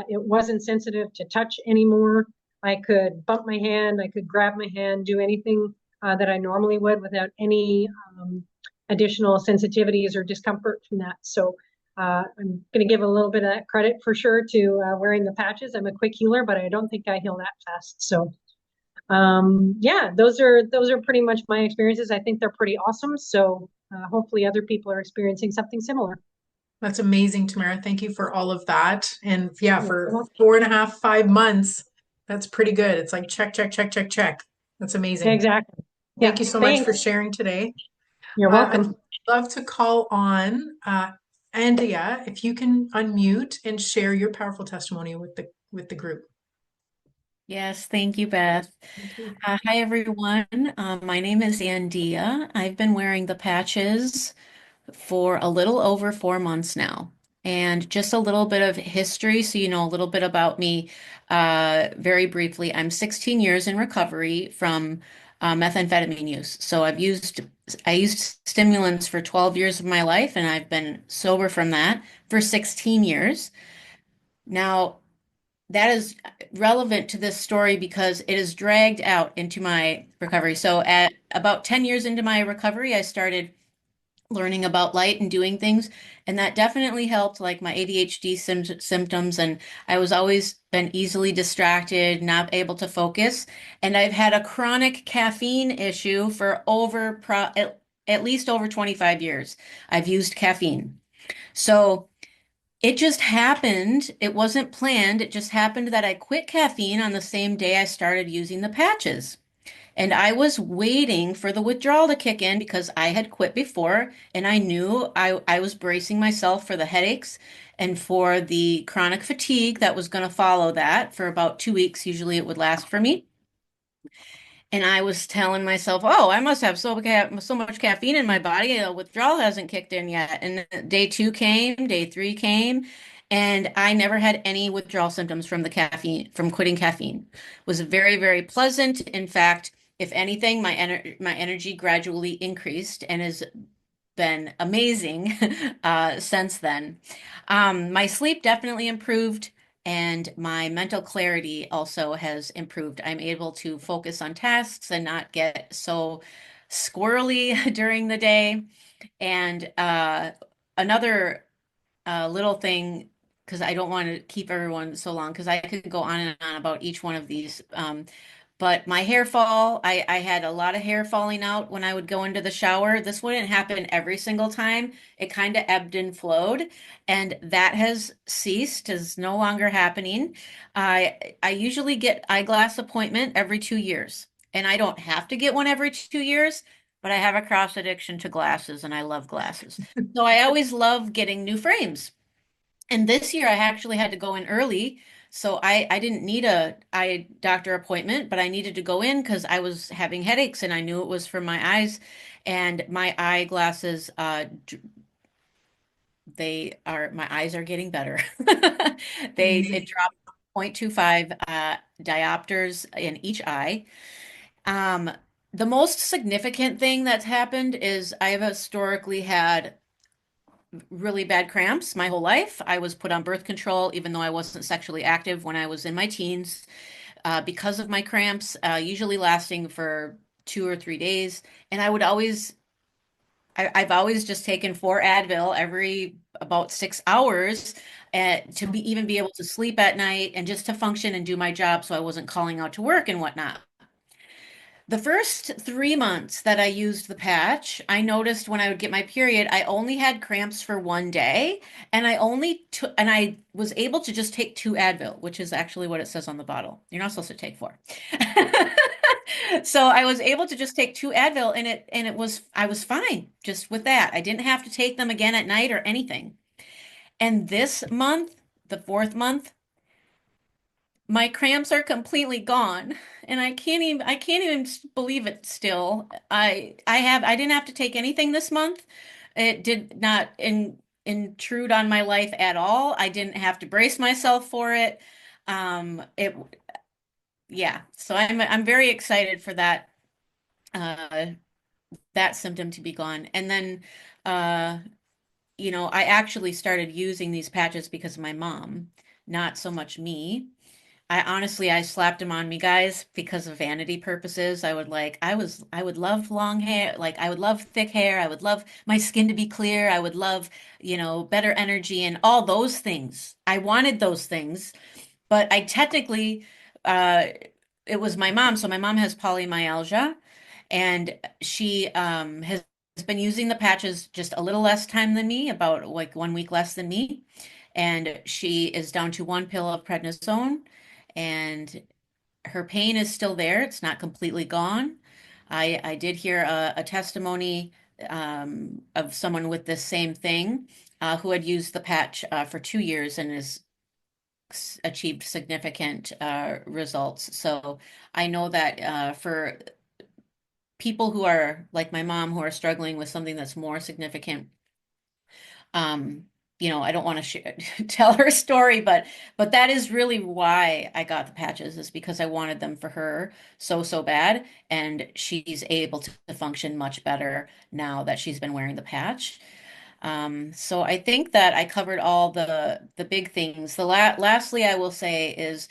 It wasn't sensitive to touch anymore. I could bump my hand, I could grab my hand, do anything that I normally would without any additional sensitivities or discomfort from that. So I'm going to give a little bit of that credit for sure to wearing the patches. I'm a quick healer, but I don't think I heal that fast. So yeah, those are pretty much my experiences. I think they're pretty awesome. So hopefully other people are experiencing something similar. That's amazing, Tamara. Thank you for all of that. And yeah, for 4.5, 5 months, that's pretty good. It's like check, check, check, check, check. That's amazing. Exactly. Thank you so much for Thanks. sharing today. You're welcome. I'd love to call on Andrea, if you can unmute and share your powerful testimony with the group. Yes, thank you, Beth. Thank you. Hi, everyone. My name is Andia. I've been wearing the patches for a little over 4 months now. And just a little bit of history, so you know a little bit about me very briefly. I'm 16 years in recovery from methamphetamine use. So I used stimulants for 12 years of my life, and I've been sober from that for 16 years. Now, that is relevant to this story because it is dragged out into my recovery. So at about 10 years into my recovery, I started learning about light and doing things, and that definitely helped like my ADHD symptoms, and I was always been easily distracted, not able to focus, and I've had a chronic caffeine issue for at least over 25 years. I've used caffeine. So it just happened. It wasn't planned. It just happened that I quit caffeine on the same day I started using the patches. And I was waiting for the withdrawal to kick in because I had quit before and I knew I was bracing myself for the headaches and for the chronic fatigue that was going to follow that for about 2 weeks. Usually it would last for me. And I was telling myself, oh, I must have so much caffeine in my body. Withdrawal hasn't kicked in yet. And day 2 came, day 3 came, and I never had any withdrawal symptoms from the caffeine, from quitting caffeine. It was very, very pleasant. In fact, if anything, my energy gradually increased and has been amazing since then. My sleep definitely improved. And my mental clarity also has improved. I'm able to focus on tasks and not get so squirrely during the day. And another little thing, because I don't want to keep everyone so long, because I could go on and on about each one of these. But my hair fall, I had a lot of hair falling out when I would go into the shower. This wouldn't happen every single time. It kind of ebbed and flowed, and that has ceased, is no longer happening. I usually get eyeglass appointment every 2 years, and I don't have to get one every 2 years, but I have a cross addiction to glasses, and I love glasses. So I always love getting new frames. And this year I actually had to go in early. So I didn't need a eye doctor appointment, but I needed to go in because I was having headaches and I knew it was from my eyes. And my eyeglasses, my eyes are getting better. It dropped 0.25 diopters in each eye. The most significant thing that's happened is I've historically had really bad cramps my whole life. I was put on birth control, even though I wasn't sexually active when I was in my teens, because of my cramps, usually lasting for 2 or 3 days. And I've always just taken 4 Advil every about 6 hours to even be able to sleep at night and just to function and do my job so I wasn't calling out to work and whatnot. The first 3 months that I used the patch, I noticed when I would get my period, I only had cramps for one day, and I was able to just take 2 Advil, which is actually what it says on the bottle. You're not supposed to take 4. So I was able to just take 2 Advil, I was fine just with that. I didn't have to take them again at night or anything. And this month, the 4th month, my cramps are completely gone, and I can't even believe it still. I didn't have to take anything this month. It did not intrude on my life at all. I didn't have to brace myself for it. It Yeah. So I'm very excited for uh that symptom to be gone. And then uh I actually started using these patches because of my mom, not so much me. I slapped them on me, guys, because of vanity purposes. I would love long hair, like I would love thick hair. I would love my skin to be clear. I would love, better energy and all those things. I wanted those things, but I technically, uh, it was my mom. So my mom has polymyalgia, and she has been using the patches just a little less time than me, about like 1 week less than me. And she is down to 1 pill of prednisone, and her pain is still there. It's not completely gone. I did hear a testimony of someone with this same thing, who had used the patch for 2 years and has achieved significant results. So I know that for people who are like my mom, who are struggling with something that's more significant, um, I don't want to tell her story, but that is really why I got the patches, is because I wanted them for her so bad, and she's able to function much better now that she's been wearing the patch. So I think that I covered all the big things. Lastly, I will say is,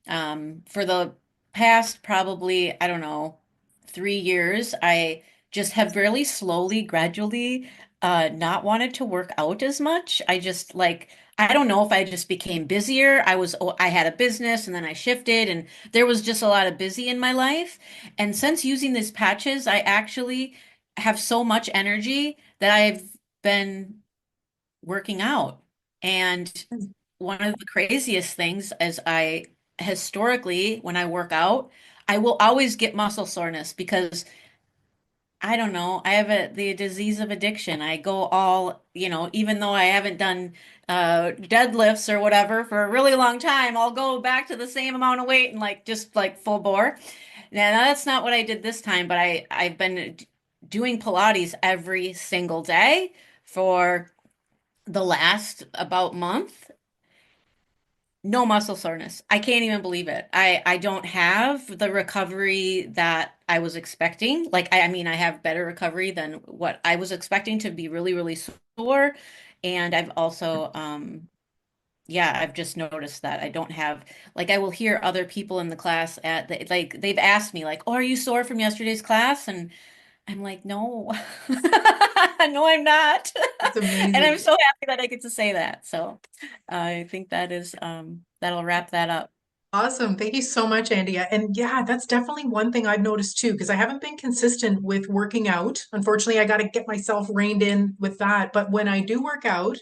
for the past probably, I don't know, 3 years, I just have really slowly, gradually, not wanted to work out as much. I don't know if I just became busier. I had a business, and then I shifted, and there was just a lot of busy in my life. And since using these patches, I actually have so much energy that I've been working out. And one of the craziest things is, historically, when I work out, I will always get muscle soreness because I don't know, I have the disease of addiction. I go all, even though I haven't done deadlifts or whatever for a really long time, I'll go back to the same amount of weight and just like full bore. Now that's not what I did this time, but I've been doing Pilates every single day for the last about month. No muscle soreness. I can't even believe it. I don't have the recovery that I was expecting. I mean, I have better recovery than what I was expecting, to be really, really sore. And I've also, yeah, I've just noticed that I don't have, I will hear other people in the class they've asked me, like, "Oh, are you sore from yesterday's class?" And I'm like, "No, no, I'm not." It's And I'm amazing. so happy that I get to say that. So I think that'll wrap that up. Awesome. Thank you so much, Andia. And yeah, that's definitely one thing I've noticed too, because I haven't been consistent with working out. Unfortunately, I got to get myself reined in with that. But when I do work out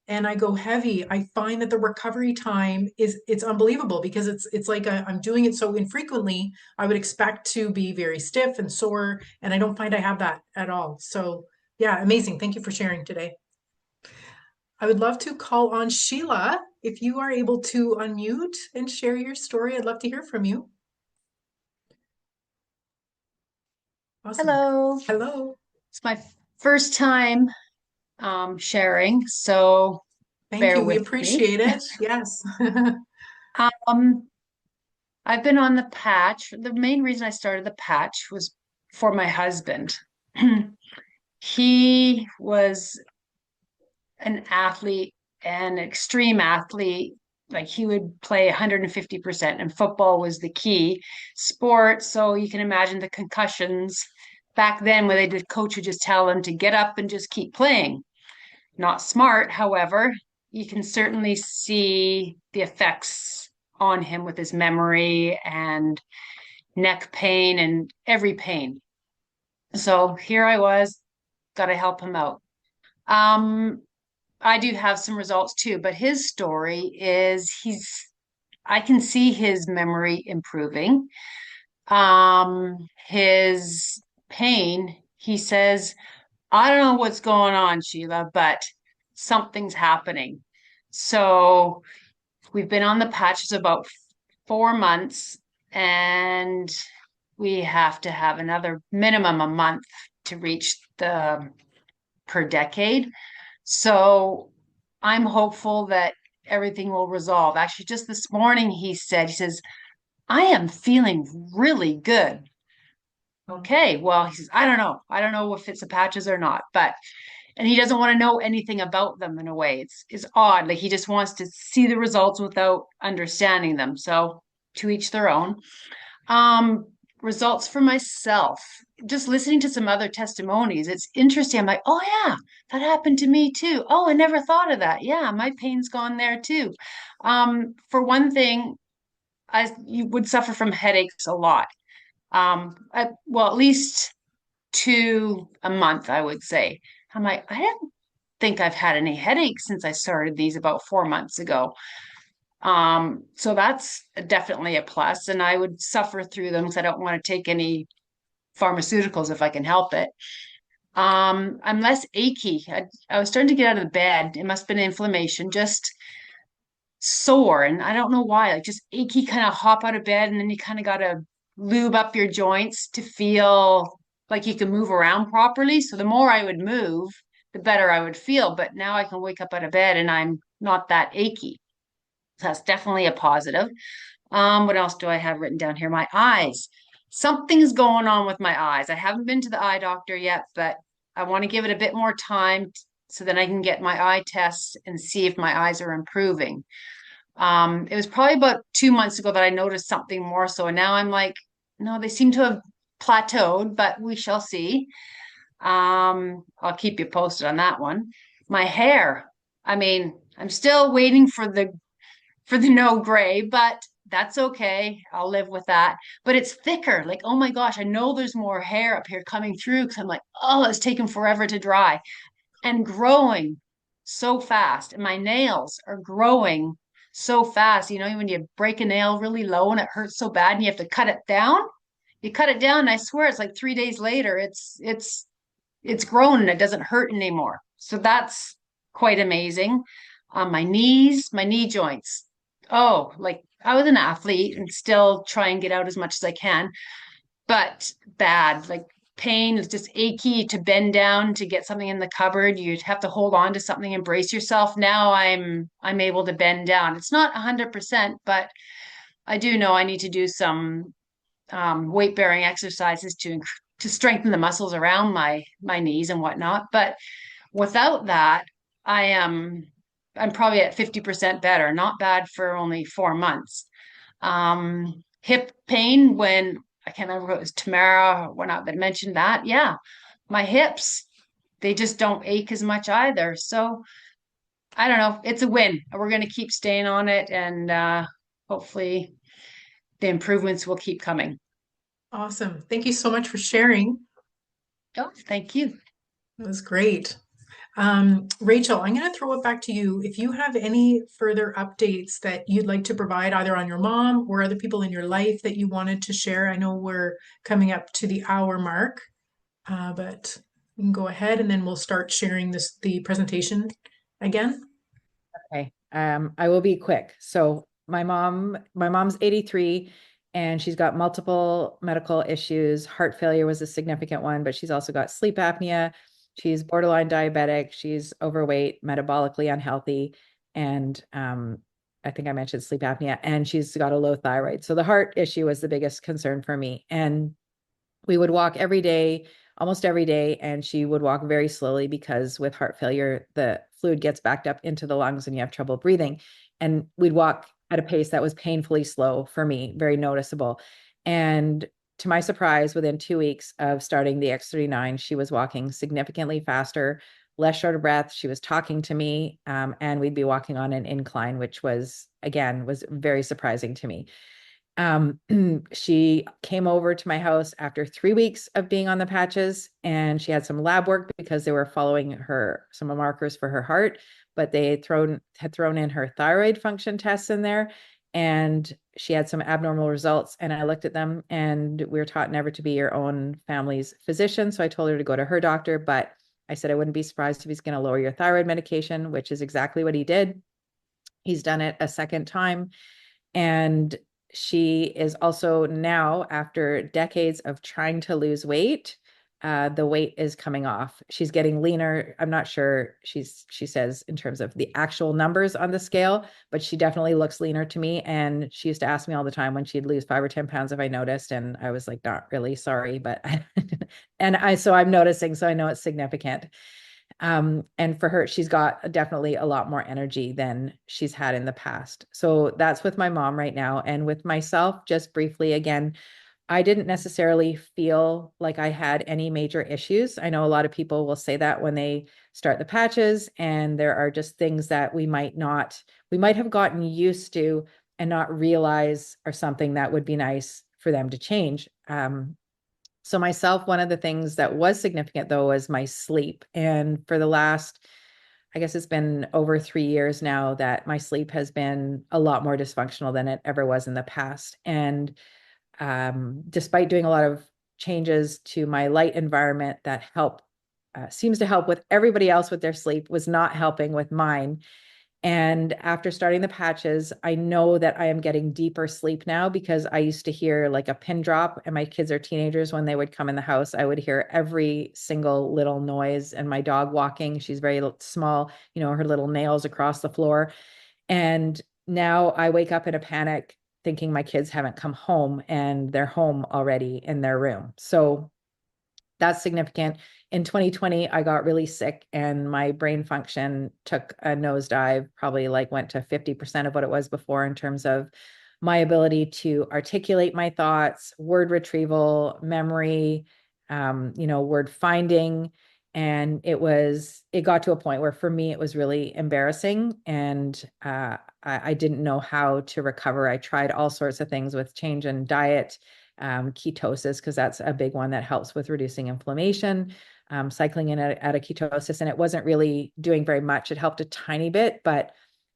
and I go heavy, I find that the recovery time it's unbelievable, because it's like I'm doing it so infrequently. I would expect to be very stiff and sore, and I don't find I have that at all. So yeah, amazing. Thank you for sharing today. I would love to call on Sheila. If you are able to unmute and share your story, I'd love to hear from you. Awesome. Hello. Hello. It's my first time sharing, so Thank bear you. We with me. appreciate it. Yes. Um, I've been on the patch. The main reason I started the patch was for my husband. He was an athlete, an extreme athlete. Like, he would play 150%, and football was the key sport. So you can imagine the concussions back then, where the coach would just tell him to get up and just keep playing. Not smart, however. You can certainly see the effects on him with his memory and neck pain and every pain. So here I was, got to help him out. I do have some results too, but his story is I can see his memory improving. His pain, he says, I don't know what's going on, Sheila, but something's happening. So we've been on the patches about 4 months, and we have to have another minimum a month to reach the per decade. So I'm hopeful that everything will resolve. Actually, just this morning, he says, I am feeling really good. Okay, well, he says, I don't know. I don't know if it's the patches or not, but, and he doesn't want to know anything about them in a way. It's odd. Like he just wants to see the results without understanding them. So to each their own. Results for myself, just listening to some other testimonies, it's interesting. I'm like, oh yeah, that happened to me too. Oh, I never thought of that. Yeah, my pain's gone there too. For one thing, you would suffer from headaches a lot. Well, at least 2 a month, I would say. I'm like, I didn't think I've had any headaches since I started these about 4 months ago. So that's definitely a plus, and I would suffer through them because I don't want to take any pharmaceuticals if I can help it. I'm less achy. I was starting to get out of the bed. It must have been inflammation, just sore, and I don't know why. Like just achy, kind of hop out of bed, and then you kind of got to lube up your joints to feel like you can move around properly. So the more I would move, the better I would feel. But now I can wake up out of bed and I'm not that achy. That's definitely a positive. What else do I have written down here? My eyes. Something's going on with my eyes. I haven't been to the eye doctor yet, but I want to give it a bit more time so that I can get my eye tests and see if my eyes are improving. It was probably about 2 months ago that I noticed something more so. And now I'm like, no, they seem to have plateaued, but we shall see. I'll keep you posted on that one. My hair. I mean, I'm still waiting for the no gray, but that's okay. I'll live with that. But it's thicker. Like, oh my gosh, I know there's more hair up here coming through because I'm like, oh, it's taken forever to dry and growing so fast. And my nails are growing so fast. You know, when you break a nail really low and it hurts so bad and you have to cut it down, you cut it down, and I swear it's like 3 days later, it's grown and it doesn't hurt anymore. So that's quite amazing. My knees, my knee joints. Oh, like I was an athlete and still try and get out as much as I can, but bad, like pain is just achy to bend down to get something in the cupboard. You'd have to hold on to something and brace yourself. Now I'm able to bend down. It's not 100%, but I do know I need to do some weight bearing exercises to strengthen the muscles around my knees and whatnot. But without that, I'm probably at 50% better. Not bad for only 4 months. Hip pain, when I can't remember if it was Tamara or whatnot that mentioned that. Yeah, my hips, they just don't ache as much either. So I don't know. It's a win. We're going to keep staying on it, and hopefully the improvements will keep coming. Awesome. Thank you so much for sharing. Oh, thank you. That was great. Rachel, I'm going to throw it back to you. If you have any further updates that you'd like to provide either on your mom or other people in your life that you wanted to share, I know we're coming up to the hour mark, but you can go ahead and then we'll start sharing the presentation again. Okay. I will be quick. So my mom's 83 and she's got multiple medical issues. Heart failure was a significant one, but she's also got sleep apnea. She's borderline diabetic. She's overweight, metabolically unhealthy. And I think I mentioned sleep apnea, and she's got a low thyroid. So the heart issue was the biggest concern for me. And we would walk every day, almost every day, and she would walk very slowly because with heart failure, the fluid gets backed up into the lungs and you have trouble breathing. And we'd walk at a pace that was painfully slow for me, very noticeable. And to my surprise, within 2 weeks of starting the X39, she was walking significantly faster, less short of breath. She was talking to me, and we'd be walking on an incline, which was very surprising to me. She came over to my house after 3 weeks of being on the patches, and she had some lab work because they were following her, some markers for her heart, but they had thrown in her thyroid function tests in there, and she had some abnormal results. And I looked at them, and we were taught never to be your own family's physician. So I told her to go to her doctor, but I said I wouldn't be surprised if he's going to lower your thyroid medication, which is exactly what he did. He's done it a second time. And she is also now, after decades of trying to lose weight, the weight is coming off. She's getting leaner. I'm not sure she says in terms of the actual numbers on the scale, but she definitely looks leaner to me. And she used to ask me all the time when she'd lose 5 or 10 pounds if I noticed. And I was like, not really, sorry, but so I'm noticing, so I know it's significant. And for her, she's got definitely a lot more energy than she's had in the past. So that's with my mom right now. And with myself, just briefly, again, I didn't necessarily feel like I had any major issues. I know a lot of people will say that when they start the patches, and there are just things that we might have gotten used to and not realize are something that would be nice for them to change. So myself, one of the things that was significant though was my sleep. And for the last, I guess it's been over 3 years now that my sleep has been a lot more dysfunctional than it ever was in the past. And despite doing a lot of changes to my light environment that seems to help with everybody else with their sleep, was not helping with mine. And after starting the patches, I know that I am getting deeper sleep now, because I used to hear like a pin drop, and my kids are teenagers. When they would come in the house, I would hear every single little noise, and my dog walking. She's very small, her little nails across the floor. And now I wake up in a panic thinking my kids haven't come home, and they're home already in their room. So that's significant. In 2020, I got really sick, and my brain function took a nosedive, probably went to 50% of what it was before in terms of my ability to articulate my thoughts, word retrieval, memory, word finding. And it got to a point where for me, it was really embarrassing. And I didn't know how to recover. I tried all sorts of things with change in diet, ketosis, because that's a big one that helps with reducing inflammation, cycling in out of ketosis. And it wasn't really doing very much. It helped a tiny bit, but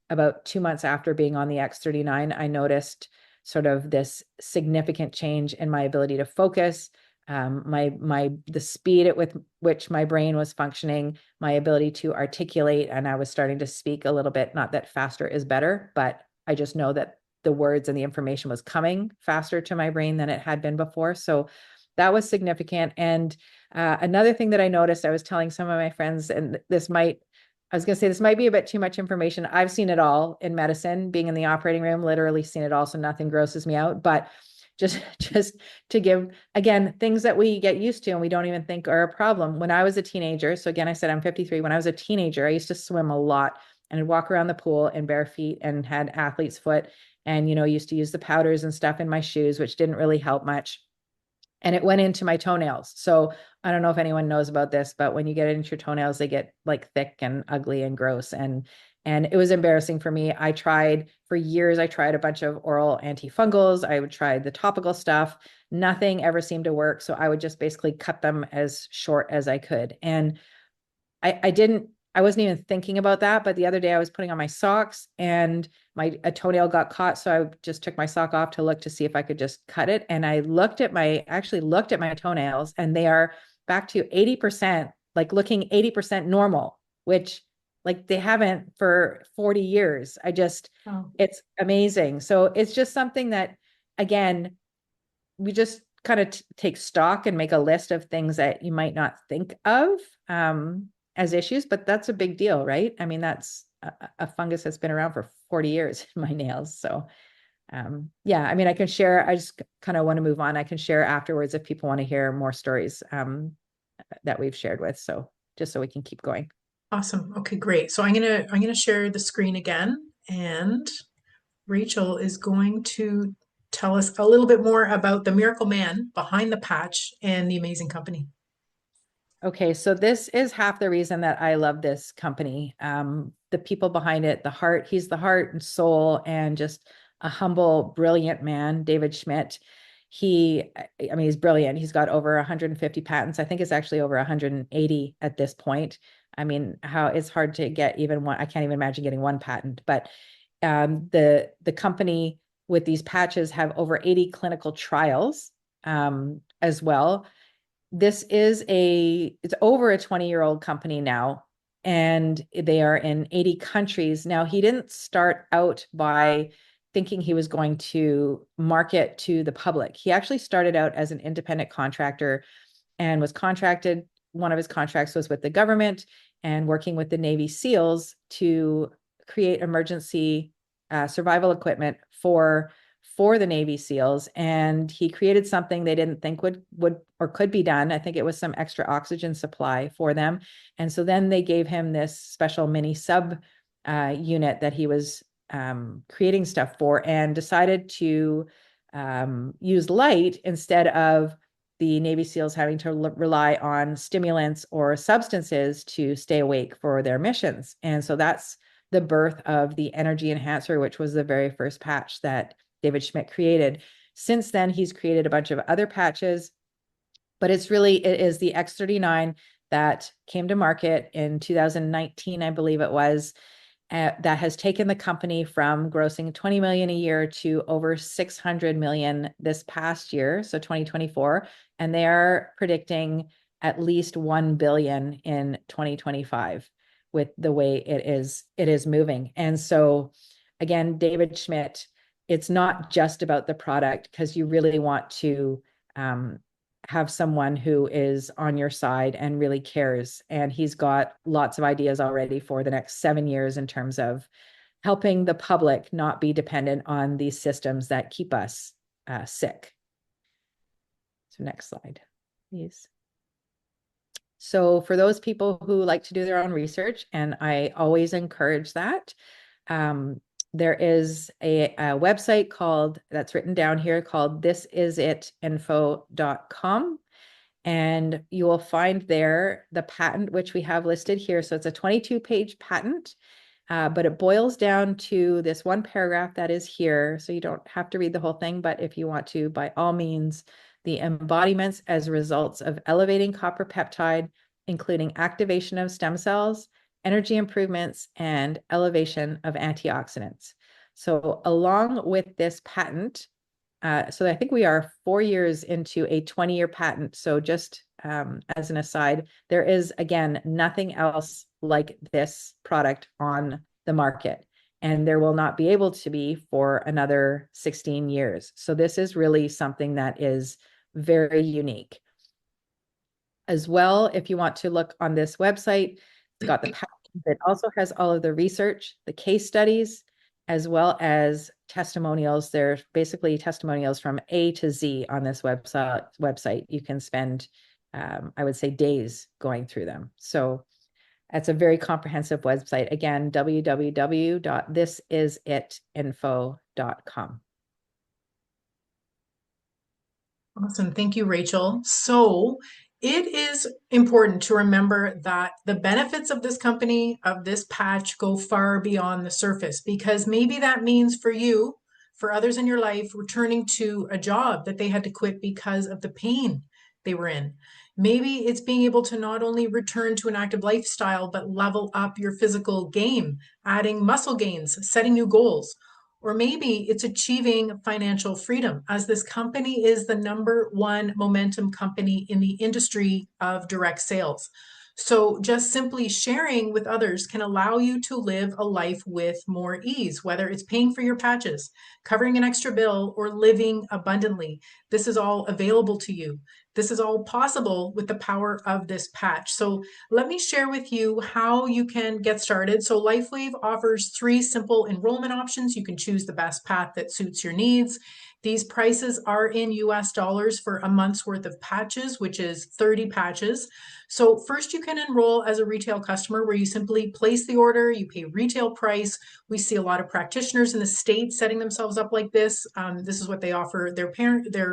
about 2 months after being on the X39, I noticed sort of this significant change in my ability to focus, the speed at which my brain was functioning, my ability to articulate, and I was starting to speak a little bit. Not that faster is better, but I just know that the words and the information was coming faster to my brain than it had been before. So that was significant. And another thing that I noticed, I was telling some of my friends, and this might be a bit too much information. I've seen it all in medicine, being in the operating room, literally seen it all. So nothing grosses me out, but just to give, again, things that we get used to and we don't even think are a problem. When I was a teenager, so again, I said I'm 53. When I was a teenager, I used to swim a lot, and I'd walk around the pool in bare feet and had athlete's foot, and, used to use the powders and stuff in my shoes, which didn't really help much. And it went into my toenails. So I don't know if anyone knows about this, but when you get it into your toenails, they get thick and ugly and gross. And it was embarrassing for me. For years, I tried a bunch of oral antifungals. I would try the topical stuff. Nothing ever seemed to work. So I would just basically cut them as short as I could. And I wasn't even thinking about that. But the other day I was putting on my socks, and a toenail got caught. So I just took my sock off to look to see if I could just cut it. And I actually looked at my toenails, and they are back to 80%, looking 80% normal, which they haven't for 40 years. It's amazing. So it's just something that, again, we just kind of take stock and make a list of things that you might not think of as issues, but that's a big deal, right? I mean, that's a fungus that's been around for 40 years in my nails. So yeah, I mean, I can share, I just kind of want to move on. I can share afterwards if people want to hear more stories that we've shared with. So just so we can keep going. Awesome. Okay, great. So I'm gonna share the screen again, and Rachel is going to tell us a little bit more about the miracle man behind the patch and the amazing company. Okay, so this is half the reason that I love this company. The people behind it, he's the heart and soul and just a humble, brilliant man, David Schmidt. I mean, he's brilliant. He's got over 150 patents. I think it's actually over 180 at this point. I mean, it's hard to get even one. I can't even imagine getting one patent, but the company with these patches have over 80 clinical trials as well. This is it's over a 20-year-old company now, and they are in 80 countries. Now, he didn't start out by thinking he was going to market to the public. He actually started out as an independent contractor and was contracted. One of his contracts was with the government and working with the Navy SEALs to create emergency survival equipment for the Navy SEALs. And he created something they didn't think would or could be done. I think it was some extra oxygen supply for them. And so then they gave him this special mini sub unit that he was creating stuff for, and decided to use light instead of the Navy SEALs having to rely on stimulants or substances to stay awake for their missions. And so that's the birth of the energy enhancer, which was the very first patch that David Schmidt created. Since then, he's created a bunch of other patches, but it is the X39 that came to market in 2019, I believe it was, that has taken the company from grossing 20 million a year to over 600 million this past year, so 2024, and they are predicting at least 1 billion in 2025 with the way it is moving. And so again, David Schmidt, it's not just about the product, because you really want to have someone who is on your side and really cares. And he's got lots of ideas already for the next 7 years in terms of helping the public not be dependent on these systems that keep us sick. So next slide, please. So for those people who like to do their own research, and I always encourage that, there is a website that's written down here called thisisitinfo.com. And you will find there the patent, which we have listed here. So it's a 22-page patent, but it boils down to this one paragraph that is here. So you don't have to read the whole thing, but if you want to, by all means, the embodiments as results of elevating copper peptide, including activation of stem cells, energy improvements, and elevation of antioxidants. So along with this patent, so I think we are 4 years into a 20-year patent. So just as an aside, there is, again, nothing else like this product on the market, and there will not be able to be for another 16 years. So this is really something that is very unique. As well, if you want to look on this website, it's got the patent. It also has all of the research, the case studies, as well as testimonials. There's basically testimonials from A to Z on this website. You can spend, I would say, days going through them. So it's a very comprehensive website. Again, www.thisisitinfo.com. Awesome. Thank you, Rachel. So it is important to remember that the benefits of this company, of this patch, go far beyond the surface, because maybe that means for you, for others in your life, returning to a job that they had to quit because of the pain they were in. Maybe it's being able to not only return to an active lifestyle, but level up your physical game, adding muscle gains, setting new goals. Or maybe it's achieving financial freedom, as this company is the #1 momentum company in the industry of direct sales. So just simply sharing with others can allow you to live a life with more ease, whether it's paying for your patches, covering an extra bill, or living abundantly. This is all available to you. This is all possible with the power of this patch. So let me share with you how you can get started. So Lifewave offers 3 simple enrollment options. You can choose the best path that suits your needs. These prices are in US dollars for a month's worth of patches, which is 30 patches. So first, you can enroll as a retail customer, where you simply place the order, you pay retail price. We see a lot of practitioners in the States setting themselves up like this. This is what they offer their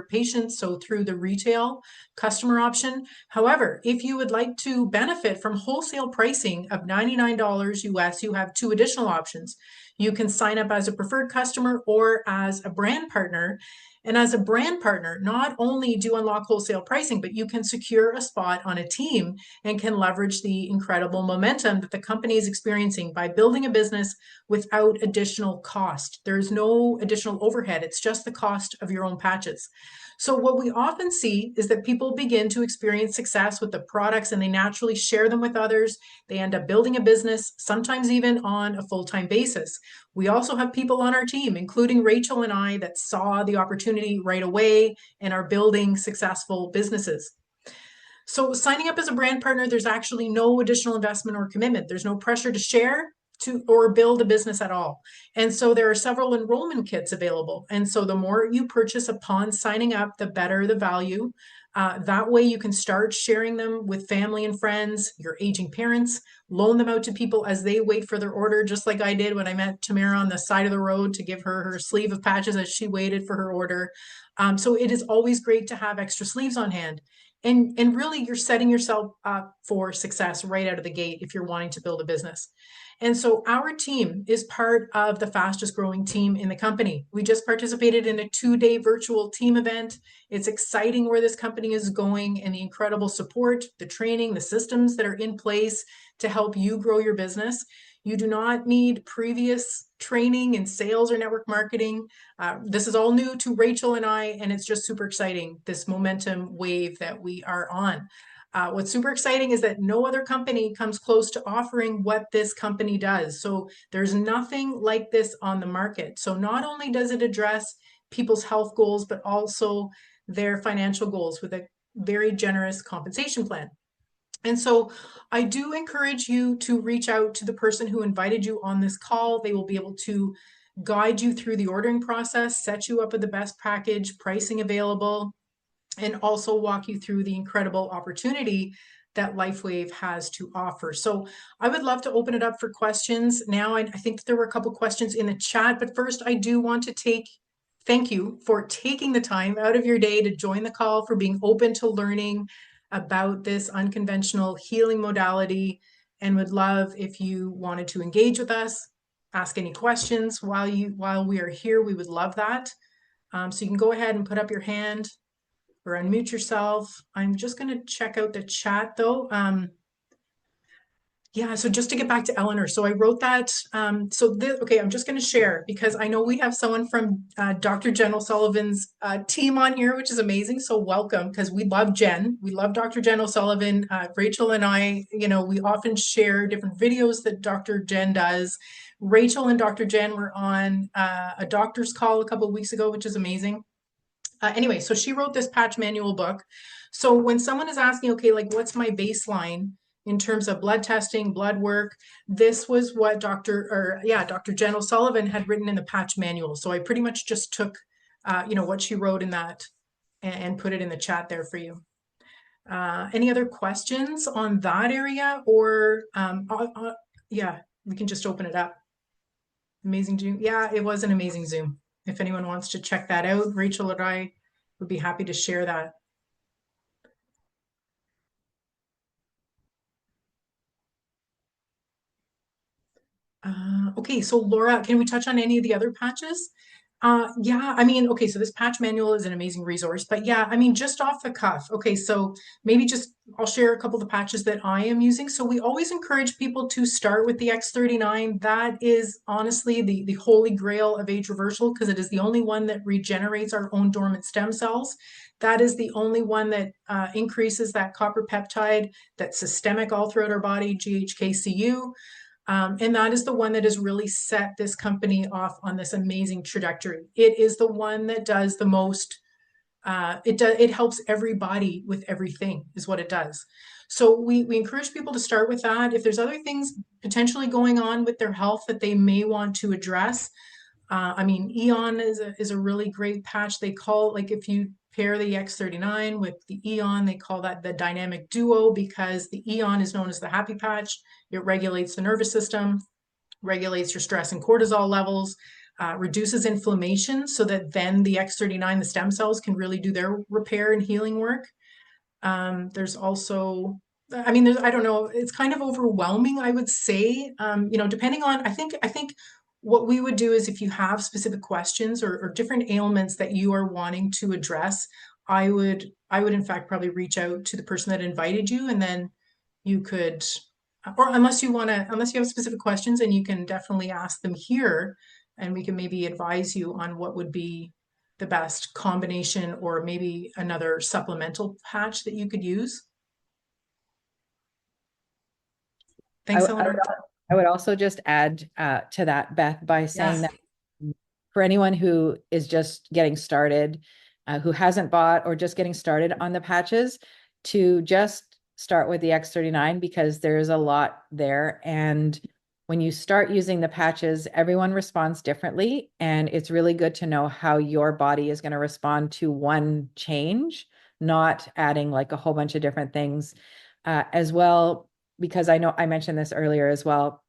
patients, so through the retail customer option. However, if you would like to benefit from wholesale pricing of $99 US, you have 2 additional options. You can sign up as a preferred customer or as a brand partner. And as a brand partner, not only do you unlock wholesale pricing, but you can secure a spot on a team and can leverage the incredible momentum that the company is experiencing by building a business without additional cost. There's no additional overhead. It's just the cost of your own patches. So what we often see is that people begin to experience success with the products and they naturally share them with others. They end up building a business, sometimes even on a full-time basis. We also have people on our team, including Rachel and I, that saw the opportunity right away and are building successful businesses. So signing up as a brand partner, there's actually no additional investment or commitment. There's no pressure to share or build a business at all. And so there are several enrollment kits available. And so the more you purchase upon signing up, the better the value. That way you can start sharing them with family and friends, your aging parents, loan them out to people as they wait for their order, just like I did when I met Tamara on the side of the road to give her her sleeve of patches as she waited for her order. So it is always great to have extra sleeves on hand. And really you're setting yourself up for success right out of the gate if you're wanting to build a business. And so our team is part of the fastest growing team in the company. We just participated in a 2-day virtual team event. It's exciting where this company is going and the incredible support, the training, the systems that are in place to help you grow your business. You do not need previous training in sales or network marketing. This is all new to Rachel and I, and it's just super exciting, this momentum wave that we are on. What's super exciting is that no other company comes close to offering what this company does. So there's nothing like this on the market. So not only does it address people's health goals, but also their financial goals with a very generous compensation plan. And so I do encourage you to reach out to the person who invited you on this call. They will be able to guide you through the ordering process, set you up with the best package, pricing available, and also walk you through the incredible opportunity that Lifewave has to offer. So I would love to open it up for questions now. I think that there were a couple questions in the chat, but first I do want to thank you for taking the time out of your day to join the call, for being open to learning about this unconventional healing modality, and would love if you wanted to engage with us, ask any questions while we are here. We would love that. So you can go ahead and put up your hand or unmute yourself. I'm just going to check out the chat though. Yeah, so just to get back to Eleanor, so I wrote that. Okay, I'm just going to share because I know we have someone from Dr. Jen O'Sullivan's team on here, which is amazing. So welcome, because we love Jen. We love Dr. Jen O'Sullivan. Rachel and I, we often share different videos that Dr. Jen does. Rachel and Dr. Jen were on a doctor's call a couple of weeks ago, which is amazing. Anyway, so she wrote this patch manual book. So when someone is asking, okay, like what's my baseline in terms of blood testing, blood work, this was what Dr. Jen O'Sullivan had written in the patch manual. So I pretty much just took, what she wrote in that and put it in the chat there for you. Any other questions on that area, or yeah, we can just open it up. Amazing Zoom. Yeah, it was an amazing Zoom. If anyone wants to check that out, Rachel and I would be happy to share that. Okay, so Laura, can we touch on any of the other patches? Yeah, I mean, okay, so this patch manual is an amazing resource, but yeah, I mean, just off the cuff. Okay, so maybe I'll share a couple of the patches that I am using. So we always encourage people to start with the X39. That is honestly the holy grail of age reversal, because it is the only one that regenerates our own dormant stem cells. That is the only one that increases that copper peptide that's systemic all throughout our body, GHKCU. And that is the one that has really set this company off on this amazing trajectory. It is the one that does the most, it helps everybody with everything is what it does. So we encourage people to start with that. If there's other things potentially going on with their health that they may want to address, I mean, Eon is a really great patch. They call, like if you pair the X39 with the Eon, they call that the dynamic duo, because the Eon is known as the happy patch. It regulates the nervous system, regulates your stress and cortisol levels, reduces inflammation so that then the X39, the stem cells, can really do their repair and healing work. There's also, I mean, I don't know, it's kind of overwhelming, I would say, depending on, I think what we would do is if you have specific questions or different ailments that you are wanting to address, I would in fact probably reach out to the person that invited you, and then you could, or unless you have specific questions, and you can definitely ask them here, and we can maybe advise you on what would be the best combination or maybe another supplemental patch that you could use. Thanks, Eleanor. I would also just add to that, Beth, by saying Yes. that for anyone who is just getting started, who hasn't bought or just getting started on the patches, to just start with the X39 because there's a lot there. And when you start using the patches, everyone responds differently. And it's really good to know how your body is going to respond to one change, not adding like a whole bunch of different things as well. Because I know I mentioned this earlier as well.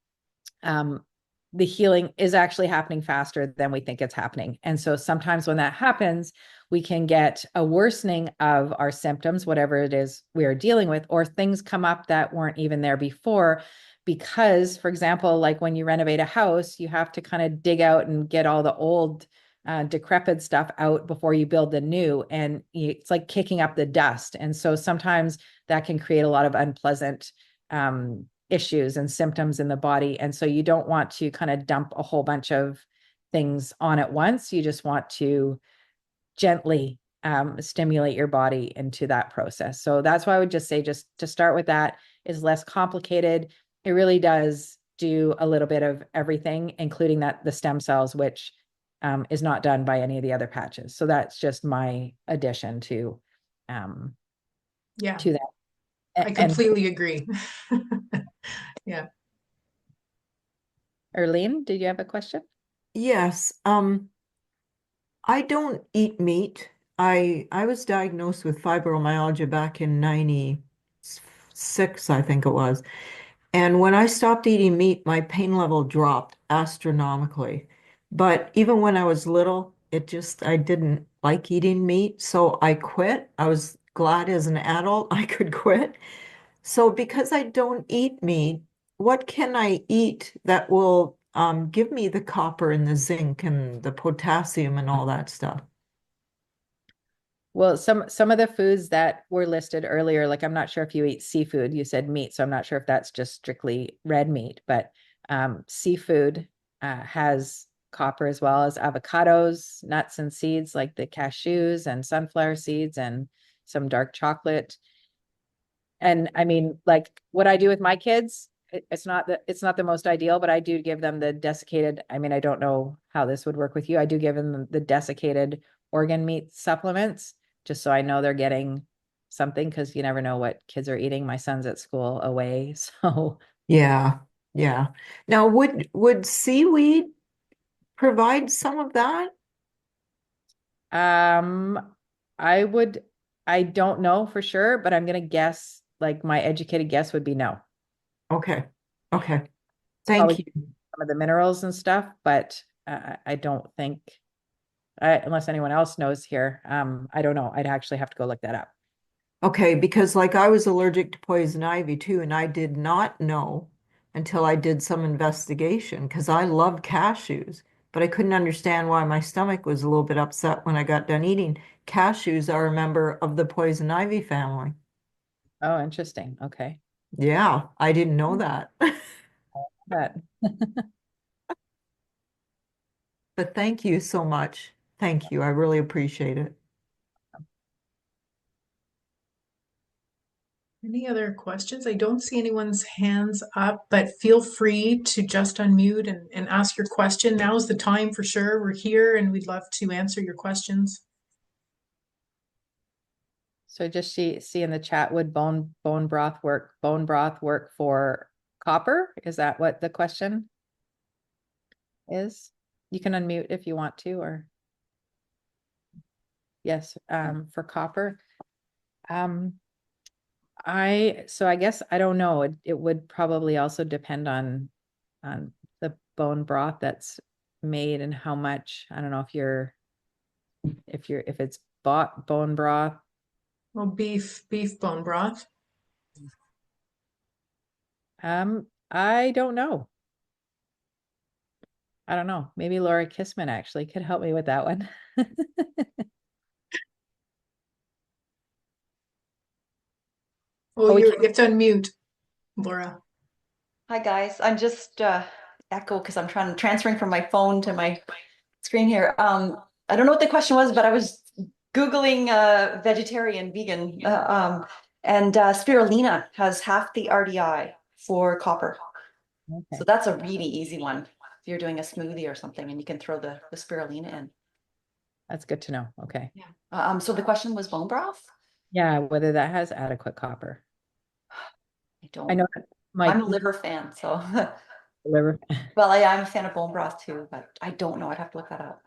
The healing is actually happening faster than we think it's happening. And so sometimes when that happens, we can get a worsening of our symptoms, whatever it is we are dealing with, or things come up that weren't even there before. Because, for example, like when you renovate a house, you have to kind of dig out and get all the old decrepit stuff out before you build the new. And it's like kicking up the dust. And so sometimes that can create a lot of unpleasant issues and symptoms in the body. And so you don't want to kind of dump a whole bunch of things on at once. You just want to gently stimulate your body into that process. So that's why I would just say, just to start with, that is less complicated. It really does do a little bit of everything, including that the stem cells, which is not done by any of the other patches. So that's just my addition to Yeah, to that. I completely agree. Yeah. Erlene, did you have a question? Yes. I don't eat meat. I was diagnosed with fibromyalgia back in 96, I think it was. And when I stopped eating meat, my pain level dropped astronomically. But even when I was little, I didn't like eating meat, so I quit. I was glad as an adult I could quit. So because I don't eat meat, what can I eat that will give me the copper and the zinc and the potassium and all that stuff? Well, some of the foods that were listed earlier, like I'm not sure if you eat seafood, you said meat, so I'm not sure if that's just strictly red meat, but seafood has copper as well as avocados, nuts and seeds like the cashews and sunflower seeds and some dark chocolate. And I mean, like what I do with my kids, it's not the most ideal, but I do give them the desiccated. I mean, I don't know how this would work with you. I do give them the desiccated organ meat supplements, just so I know they're getting something, because you never know what kids are eating. My son's at school away, so Yeah, yeah. Now, would seaweed provide some of that? I don't know for sure, but I'm gonna guess, like my educated guess would be no. Okay, okay. Probably Thank you. some of the minerals and stuff, but I don't think, unless anyone else knows here, I don't know. I'd actually have to go look that up. Okay, because like I was allergic to poison ivy too, and I did not know until I did some investigation because I love cashews, but I couldn't understand why my stomach was a little bit upset when I got done eating. Cashews are a member of the poison ivy family. Oh, interesting. Okay. Yeah, I didn't know that. But But thank you so much. Thank you. I really appreciate it. Any other questions? I don't see anyone's hands up, but feel free to just unmute and ask your question. Now's the time for sure. We're here and we'd love to answer your questions. so just see in the chat, would bone broth work for copper? Is that what the question is? You can unmute if you want to, or yes, for copper. I guess I don't know. It would probably also depend on the bone broth that's made and how much. I don't know if it's bought bone broth. Well, beef bone broth. I don't know. I don't know, maybe Laura Kissman actually could help me with that one. Oh, we you have to unmute, Laura. Hi guys, I'm just echo because I'm transferring from my phone to my screen here. I don't know what the question was, but I was Googling vegetarian, vegan, and spirulina has half the RDI for copper. Okay. So that's a really easy one. If you're doing a smoothie or something and you can throw the spirulina in. That's good to know. Okay. Yeah. So the question was bone broth? Yeah, whether that has adequate copper. I I know I'm a liver fan, so liver. well, I'm a fan of bone broth too, but I don't know. I'd have to look that up.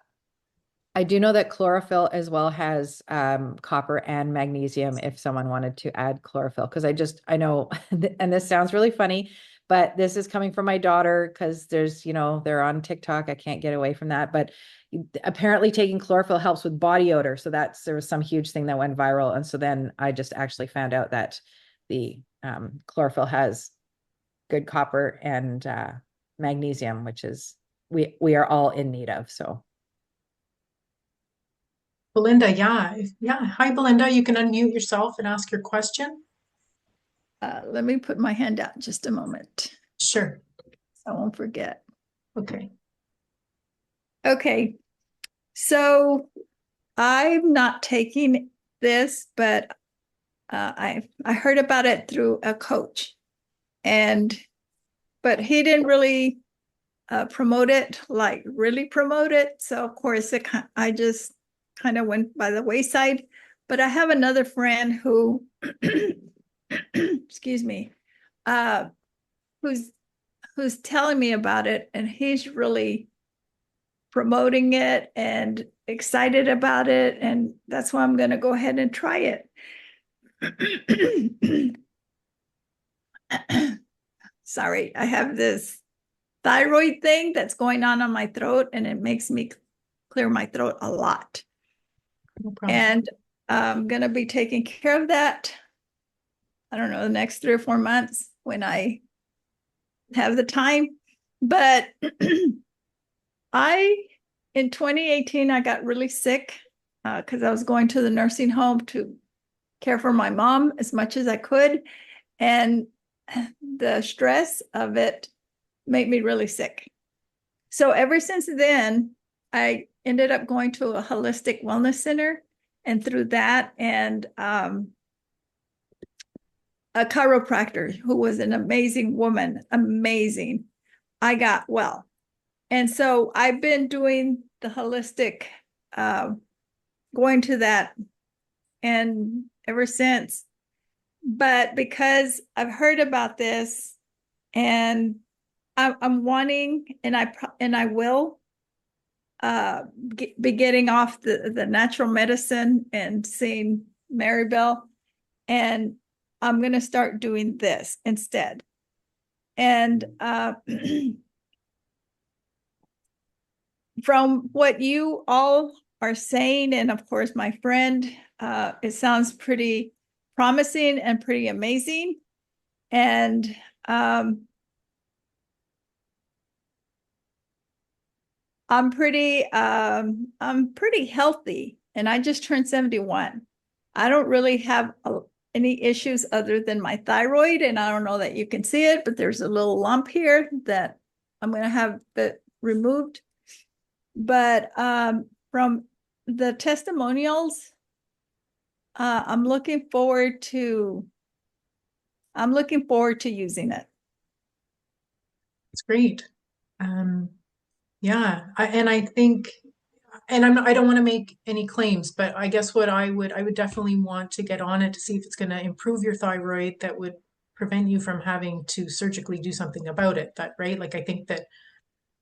I do know that chlorophyll as well has copper and magnesium if someone wanted to add chlorophyll. Because I know, and this sounds really funny, but this is coming from my daughter because there's, they're on TikTok. I can't get away from that. But apparently taking chlorophyll helps with body odor. So there was some huge thing that went viral. And so then I just actually found out that the chlorophyll has good copper and magnesium, which is we are all in need of. So. Belinda, yeah. Hi, Belinda. You can unmute yourself and ask your question. Let me put my hand out just a moment. Sure. I won't forget. Okay. Okay. So I'm not taking this, but I heard about it through a coach, but he didn't really promote it, like really promote it. So of course I just kind of went by the wayside. But I have another friend who, excuse me, who's telling me about it, and he's really promoting it and excited about it, and that's why I'm going to go ahead and try it. Sorry, I have this thyroid thing that's going on my throat, and it makes me clear my throat a lot. No problem. And I'm going to be taking care of that, I don't know, the next 3 or 4 months when I have the time. But in 2018, I got really sick because I was going to the nursing home to care for my mom as much as I could. And the stress of it made me really sick. So ever since then, I ended up going to a holistic wellness center, and through that and a chiropractor who was an amazing woman, amazing, I got well. And so I've been doing the holistic, going to that, and ever since. But because I've heard about this, and I'm wanting, and I will be getting off the natural medicine and seeing Maribel, and I'm going to start doing this instead. And from what you all are saying, and of course my friend, it sounds pretty promising and pretty amazing. And I'm pretty healthy, and I just turned 71. I don't really have any issues other than my thyroid, and I don't know that you can see it, but there's a little lump here that I'm going to have that removed. But from the testimonials, I'm looking forward to using it. It's great. Yeah, I think, and I don't want to make any claims, but I guess what I would definitely want to get on it to see if it's going to improve your thyroid that would prevent you from having to surgically do something about it. Right? Like, I think that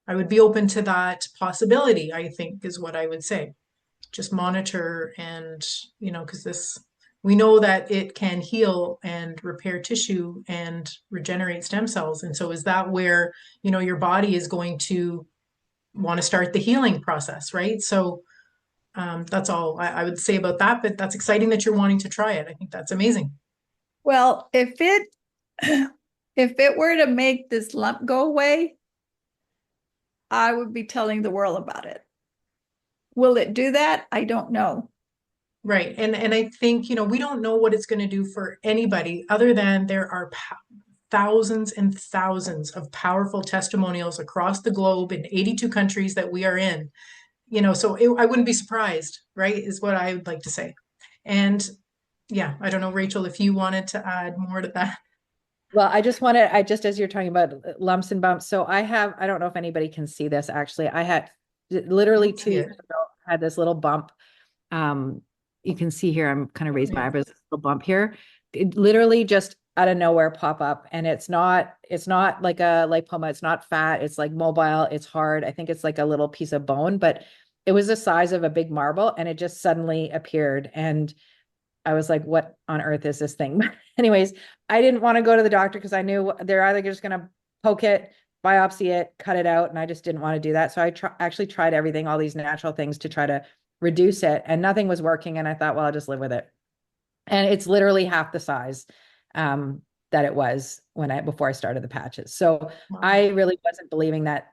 I would be open to that possibility, I think, is what I would say. Just monitor, and, because we know that it can heal and repair tissue and regenerate stem cells. And so is that where, your body is going to want to start the healing process, right? So that's all I would say about that, but that's exciting that you're wanting to try it. I think that's amazing. Well, if it were to make this lump go away, I would be telling the world about it. Will it do that? I don't know. Right. And I think, we don't know what it's going to do for anybody other than there are thousands and thousands of powerful testimonials across the globe in 82 countries that we are in. So I wouldn't be surprised, right, is what I would like to say. And yeah, I don't know, Rachel, if you wanted to add more to that. Well, as you're talking about lumps and bumps. So I don't know if anybody can see this actually. I had literally 2 years ago, I had this little bump. You can see here, I'm kind of raised my eyebrows, this little bump here. It literally just out of nowhere pop up. And it's not like a lipoma. It's not fat. It's like mobile. It's hard. I think it's like a little piece of bone, but it was the size of a big marble and it just suddenly appeared. And I was like, what on earth is this thing? Anyways, I didn't want to go to the doctor because I knew they're either just going to poke it, biopsy it, cut it out. And I just didn't want to do that. So I actually tried everything, all these natural things to try to reduce it, and nothing was working. And I thought, well, I'll just live with it. And it's literally half the size that it was before I started the patches. So Wow. I really wasn't believing that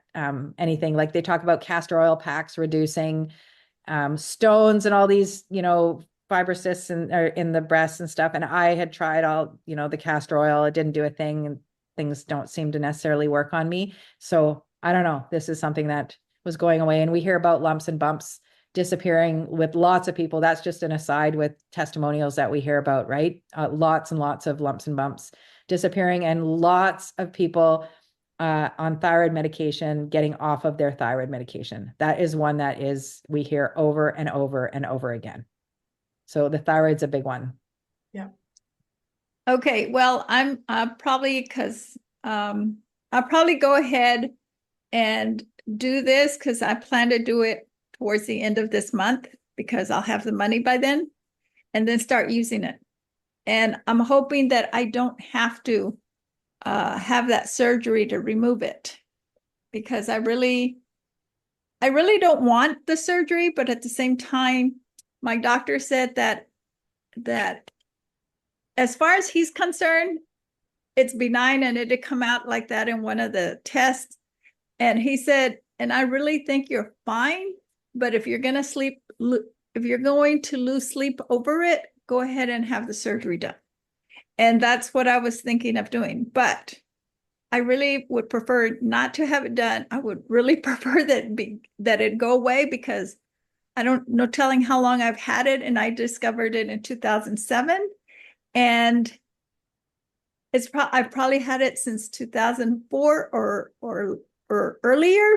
anything, like they talk about castor oil packs reducing stones and all these, fibrocysts in the breasts and stuff. And I had tried all, the castor oil. It didn't do a thing, and things don't seem to necessarily work on me. So I don't know. This is something that was going away. And we hear about lumps and bumps disappearing with lots of people. That's just an aside with testimonials that we hear about, right? Lots and lots of lumps and bumps disappearing, and lots of people on thyroid medication getting off of their thyroid medication. That is one that we hear over and over and over again. So the thyroid's a big one. Yeah. Okay. Well, I'm I'll probably go ahead and do this because I plan to do it towards the end of this month because I'll have the money by then, and then start using it. And I'm hoping that I don't have to have that surgery to remove it, because I really don't want the surgery. But at the same time, my doctor said that as far as he's concerned, it's benign, and it did come out like that in one of the tests. And he said, and I really think you're fine, but if you're going to lose sleep over it, go ahead and have the surgery done. And that's what I was thinking of doing. But I really would prefer not to have it done. I would really prefer that it go away, because I don't know telling how long I've had it, and I discovered it in 2007. And I've probably had it since 2004 or earlier,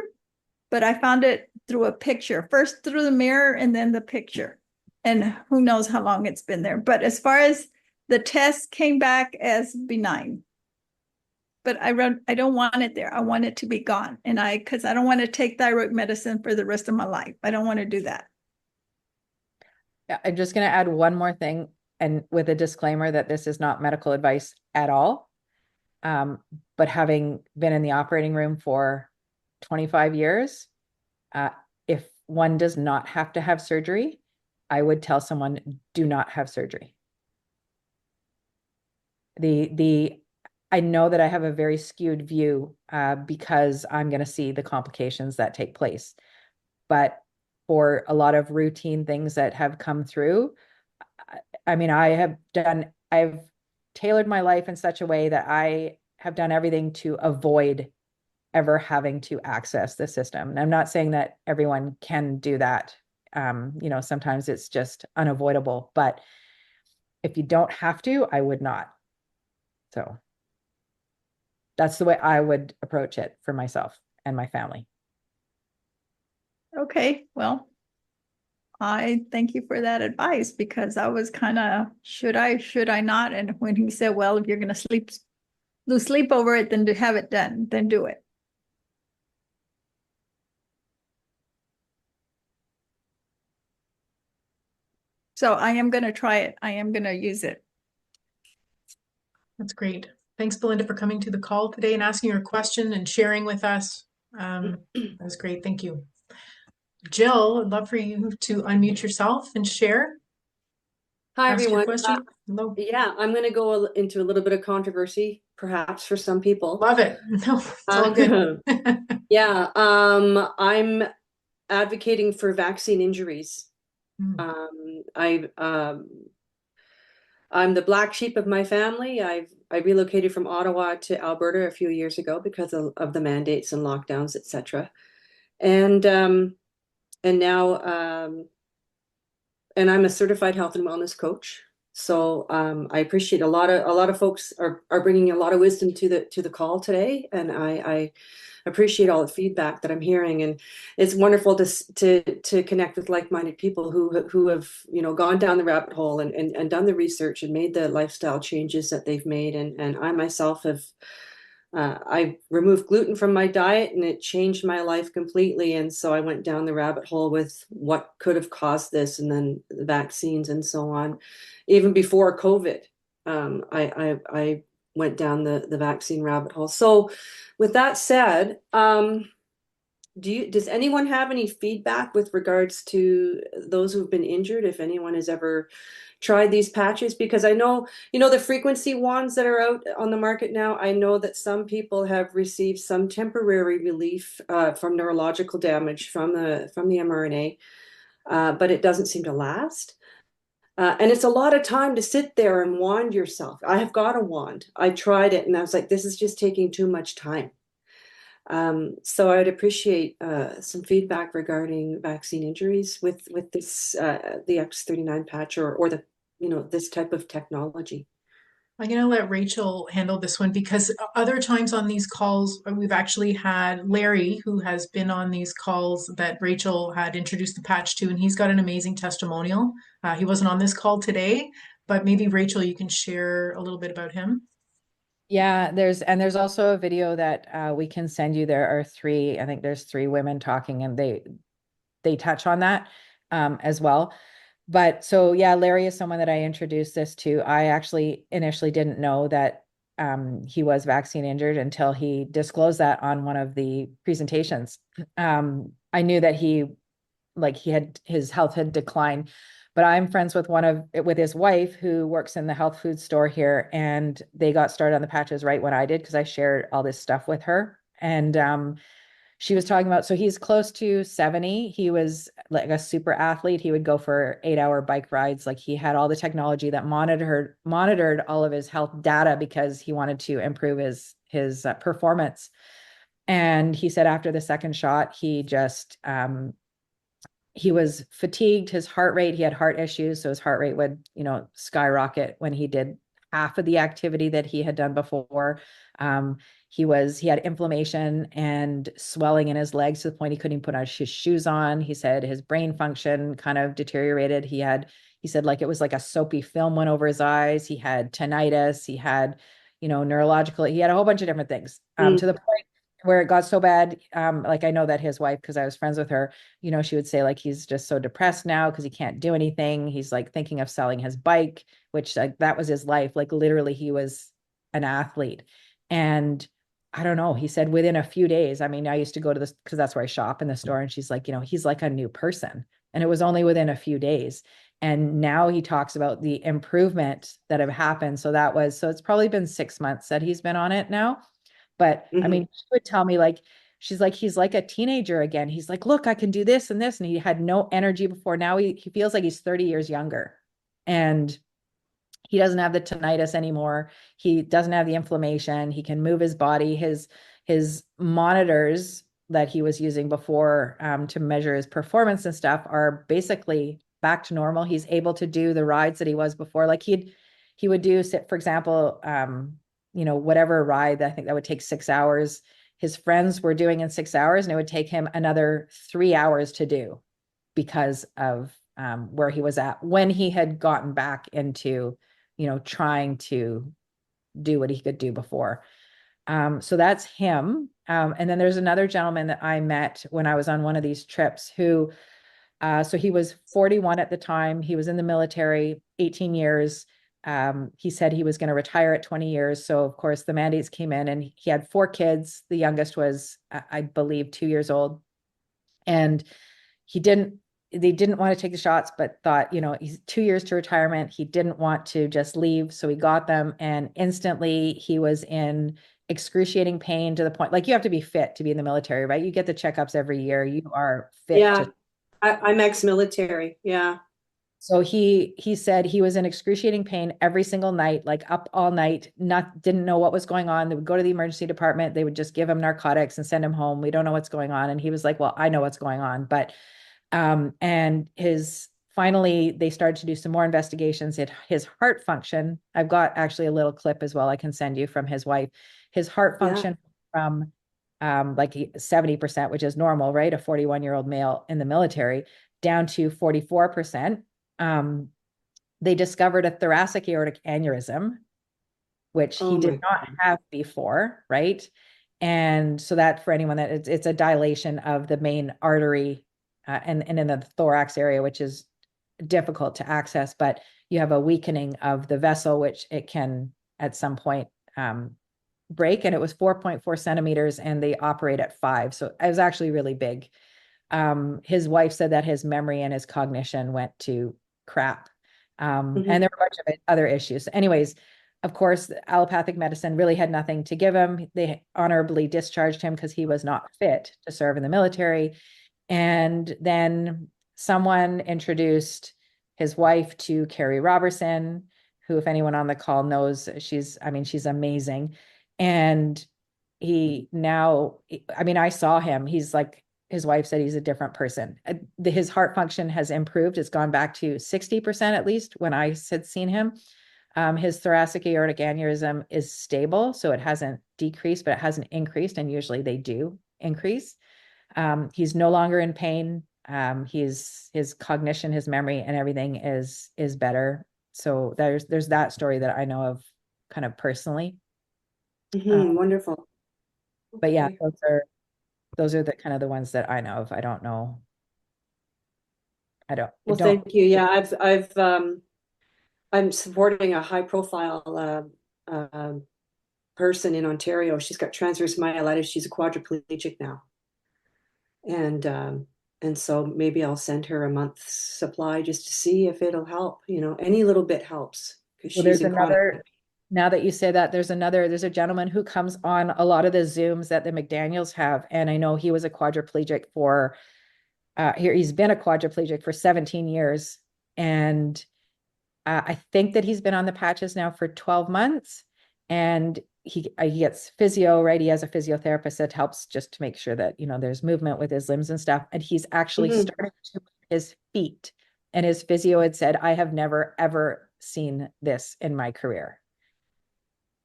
but I found it through a picture, first through the mirror and then the picture. And who knows how long it's been there. But as far as the test came back as benign. But I don't want it there. I want it to be gone. And because I don't want to take thyroid medicine for the rest of my life. I don't want to do that. Yeah, I'm just going to add one more thing, and with a disclaimer that this is not medical advice at all. But having been in the operating room for 25 years, if one does not have to have surgery, I would tell someone, do not have surgery. I know that I have a very skewed view because I'm going to see the complications that take place. But for a lot of routine things that have come through, I mean, I've tailored my life in such a way that I have done everything to avoid ever having to access the system. And I'm not saying that everyone can do that. Sometimes it's just unavoidable, but if you don't have to, I would not. So that's the way I would approach it for myself and my family. Okay, well, I thank you for that advice, because I was kind of, should I not? And when he said, well, if you're going to lose sleep over it, then to have it done, then do it. So I am going to try it. I am going to use it. That's great. Thanks, Belinda, for coming to the call today and asking your question and sharing with us. That was great. Thank you. Jill, I'd love for you to unmute yourself and share. Hi, ask your everyone. question? Hello. Yeah, I'm going to go into a little bit of controversy, perhaps for some people. Love it. No, it's all good. Yeah, I'm advocating for vaccine injuries. Mm. I'm the black sheep of my family. I relocated from Ottawa to Alberta a few years ago because of the mandates and lockdowns, etc. And now and I'm a certified health and wellness coach. So I appreciate a lot of folks are bringing a lot of wisdom to the call today, and I appreciate all the feedback that I'm hearing, and it's wonderful to connect with like-minded people who have gone down the rabbit hole and done the research and made the lifestyle changes that they've made, and I myself have. I removed gluten from my diet and it changed my life completely. And so I went down the rabbit hole with what could have caused this and then the vaccines and so on. Even before COVID, I went down the vaccine rabbit hole. So with that said, does anyone have any feedback with regards to those who've been injured, if anyone has ever tried these patches? Because I know, the frequency wands that are out on the market now, I know that some people have received some temporary relief from neurological damage from the mRNA, but it doesn't seem to last. And it's a lot of time to sit there and wand yourself. I have got a wand. I tried it and I was like, this is just taking too much time. So I'd appreciate some feedback regarding vaccine injuries with this the X39 patch or the this type of technology. I'm going to let Rachel handle this one because other times on these calls, we've actually had Larry, who has been on these calls that Rachel had introduced the patch to, and he's got an amazing testimonial. He wasn't on this call today, but maybe Rachel, you can share a little bit about him. Yeah, there's also a video that we can send you. I think there's three women talking, and they touch on that as well. But so yeah, Larry is someone that I introduced this to. I actually initially didn't know that he was vaccine injured until he disclosed that on one of the presentations. I knew that his health had declined, but I'm friends with with his wife who works in the health food store here, and they got started on the patches right when I did because I shared all this stuff with her. And she was talking about, so he's close to 70. He was like a super athlete. He would go for 8-hour bike rides. Like he had all the technology that monitored all of his health data because he wanted to improve his performance. And he said after the second shot, he was fatigued, his heart rate, he had heart issues. So his heart rate would, skyrocket when he did half of the activity that he had done before. He had inflammation and swelling in his legs to the point he couldn't even put his shoes on. He said his brain function kind of deteriorated. He said like it was like a soapy film went over his eyes. He had tinnitus. He had, neurological, he had a whole bunch of different things to the point where it got so bad. Like I know that his wife, because I was friends with her, she would say like, he's just so depressed now because he can't do anything. He's like thinking of selling his bike, which that was his life. Like literally he was an athlete. And I don't know, he said within a few days, I mean, I used to go to this because that's where I shop in the store. And she's like, he's like a new person. And it was only within a few days. And now he talks about the improvement that have happened. So it's probably been 6 months that he's been on it now. But I mean, she would tell me like, she's like, he's like a teenager again. He's like, look, I can do this and this. And he had no energy before. Now he feels like he's 30 years younger. And he doesn't have the tinnitus anymore. He doesn't have the inflammation. He can move his body. His monitors that he was using before to measure his performance and stuff are basically back to normal. He's able to do the rides that he was before. Like he would do, for example, whatever ride, I think that would take 6 hours. His friends were doing in 6 hours, and it would take him another 3 hours to do because of where he was at when he had gotten back into, trying to do what he could do before. So that's him. And then there's another gentleman that I met when I was on one of these trips who, so he was 41 at the time. He was in the military, 18 years. He said he was going to retire at 20 years. So of course the mandates came in, and he had 4 kids. The youngest was, I believe, 2 years old. And he didn't they didn't want to take the shots, but thought, he's 2 years to retirement. He didn't want to just leave. So he got them, and instantly he was in excruciating pain to the point, like, you have to be fit to be in the military, right? You get the checkups every year. You are fit. Yeah, I'm ex-military. Yeah. So he said he was in excruciating pain every single night, like up all night, didn't know what was going on. They would go to the emergency department. They would just give him narcotics and send him home. We don't know what's going on. And he was like, well, I know what's going on. But, and finally, they started to do some more investigations. His heart function, I've got actually a little clip as well I can send you from his wife. His heart function from like 70%, which is normal, right? A 41-year-old male in the military, down to 44%. They discovered a thoracic aortic aneurysm, which he did not have before, right? And so that, for anyone, that it's a dilation of the main artery and in the thorax area, which is difficult to access, but you have a weakening of the vessel, which it can at some point break. And it was 4.4 centimeters, and they operate at 5. So it was actually really big. His wife said that his memory and his cognition went to crap. And there were a bunch of other issues. Anyways, of course, allopathic medicine really had nothing to give him. They honorably discharged him because he was not fit to serve in the military. And then someone introduced his wife to Carrie Robertson, who, if anyone on the call knows, she's amazing. And I saw him. He's like, his wife said he's a different person. His heart function has improved. It's gone back to 60% at least when I had seen him. His thoracic aortic aneurysm is stable, so it hasn't decreased, but it hasn't increased, and usually they do increase. He's no longer in pain. His cognition, his memory, and everything is better. So there's that story that I know of, kind of personally. Wonderful. But yeah, those are the kind of the ones that I know of. I don't know. Well, thank you. Yeah, I'm supporting a high profile person in Ontario. She's got transverse myelitis. She's a quadriplegic now. And so maybe I'll send her a month's supply just to see if it'll help. Any little bit helps, because Well, she's in chronic. now that you say that, there's a gentleman who comes on a lot of the Zooms that the McDaniels have. And I know he was a quadriplegic he's been a quadriplegic for 17 years. And I think that he's been on the patches now for 12 months. And he gets physio, right? He has a physiotherapist that helps just to make sure that, there's movement with his limbs and stuff. And he's actually starting to move his feet. And his physio had said, I have never, ever seen this in my career.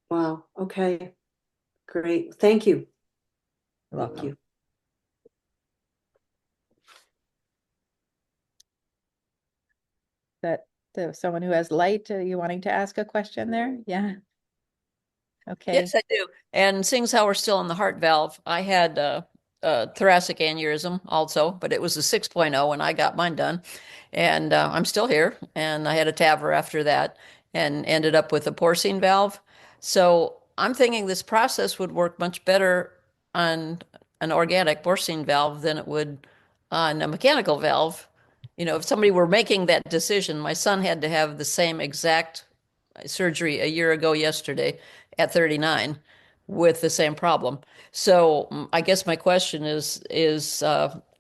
Wow. Okay. Great. Thank you. You're welcome. Thank you. Someone who has light, you wanting to ask a question there? Yeah. Okay. Yes, I do. And seeing as how we're still on the heart valve, I had a thoracic aneurysm also, but it was a 6.0 when I got mine done. And I'm still here. And I had a TAVR after that and ended up with a porcine valve. So I'm thinking this process would work much better on an organic porcine valve than it would on a mechanical valve. If somebody were making that decision, my son had to have the same exact surgery a year ago yesterday at 39 with the same problem. So I guess my question is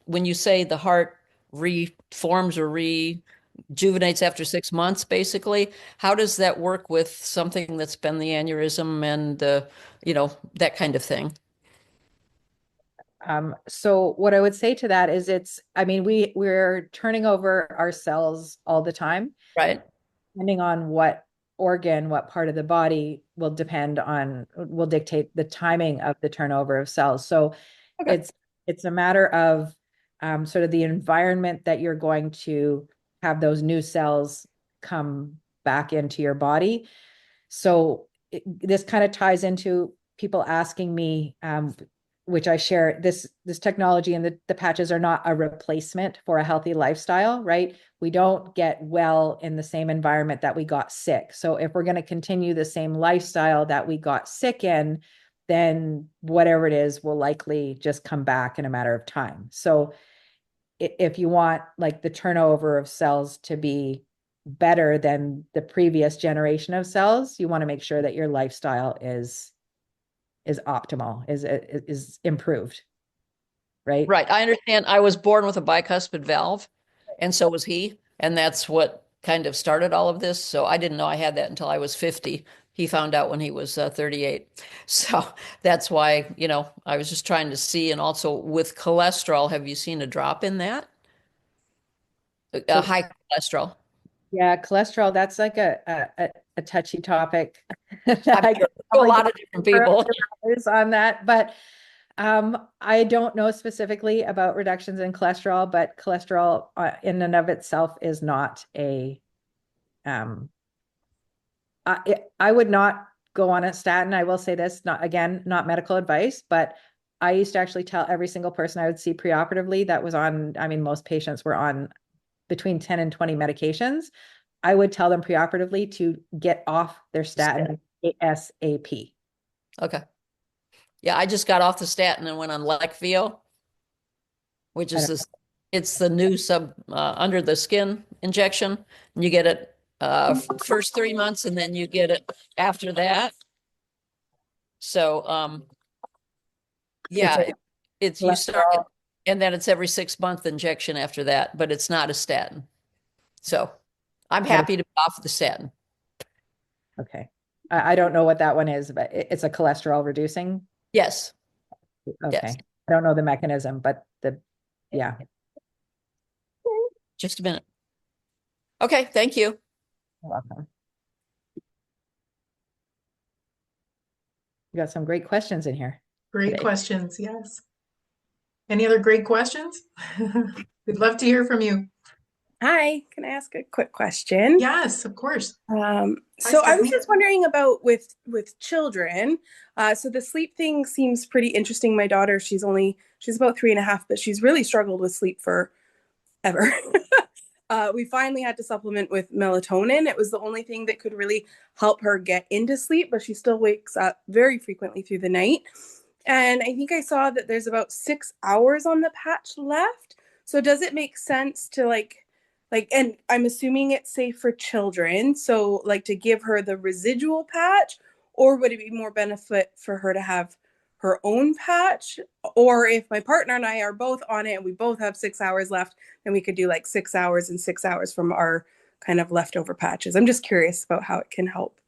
when you say the heart reforms or rejuvenates after 6 months, basically, how does that work with something that's been the aneurysm and, that kind of thing? So what I would say to that is we're turning over our cells all the time. Right. Depending on what organ, what part of the body will dictate the timing of the turnover of cells. So it's a matter of sort of the environment that you're going to have those new cells come back into your body. So this kind of ties into people asking me, which I share, this technology and the patches are not a replacement for a healthy lifestyle, right? We don't get well in the same environment that we got sick. So if we're going to continue the same lifestyle that we got sick in, then whatever it is will likely just come back in a matter of time. So if you want like the turnover of cells to be better than the previous generation of cells, you want to make sure that your lifestyle is optimal, is improved. Right? Right. I understand. I was born with a bicuspid valve, and so was he. And that's what kind of started all of this. So I didn't know I had that until I was 50. He found out when he was 38. So that's why, I was just trying to see. And also with cholesterol, have you seen a drop in that? So, High cholesterol. yeah, cholesterol, that's like a touchy topic. I'm sure a lot of different people on that, but I don't know specifically about reductions in cholesterol, but cholesterol in and of itself is not a I would not go on a statin. I will say this, not medical advice, but I used to actually tell every single person I would see preoperatively that was on, most patients were on between 10 and 20 medications. I would tell them preoperatively to get off their statin ASAP. Okay. Yeah, I just got off the statin and went on Leqvio, which is it's the new under the skin injection. And you get it first 3 months and then you get it after that. So yeah, it's you start it, and then it's every 6-month injection after that, but it's not a statin. So I'm happy to be off the statin. Okay. I don't know what that one is, but it's a cholesterol reducing. Yes. Okay. Yes. I don't know the mechanism, but yeah. Just a minute. Okay. Thank you. You're welcome. You got some great questions in here. Great today. questions. Yes. Any other great questions? We'd love to hear from you. Hi, can I ask a quick question? Yes, of course. So I Stephanie. was just wondering about with children. So the sleep thing seems pretty interesting. My daughter, she's about 3.5, but she's really struggled with sleep forever. We finally had to supplement with melatonin. It was the only thing that could really help her get into sleep, but she still wakes up very frequently through the night. And I think I saw that there's about 6 hours on the patch left. So does it make sense to and I'm assuming it's safe for children, so to give her the residual patch, or would it be more benefit for her to have her own patch? Or if my partner and I are both on it and we both have 6 hours left, then we could do 6 hours and 6 hours from our kind of leftover patches. I'm just curious about how it can help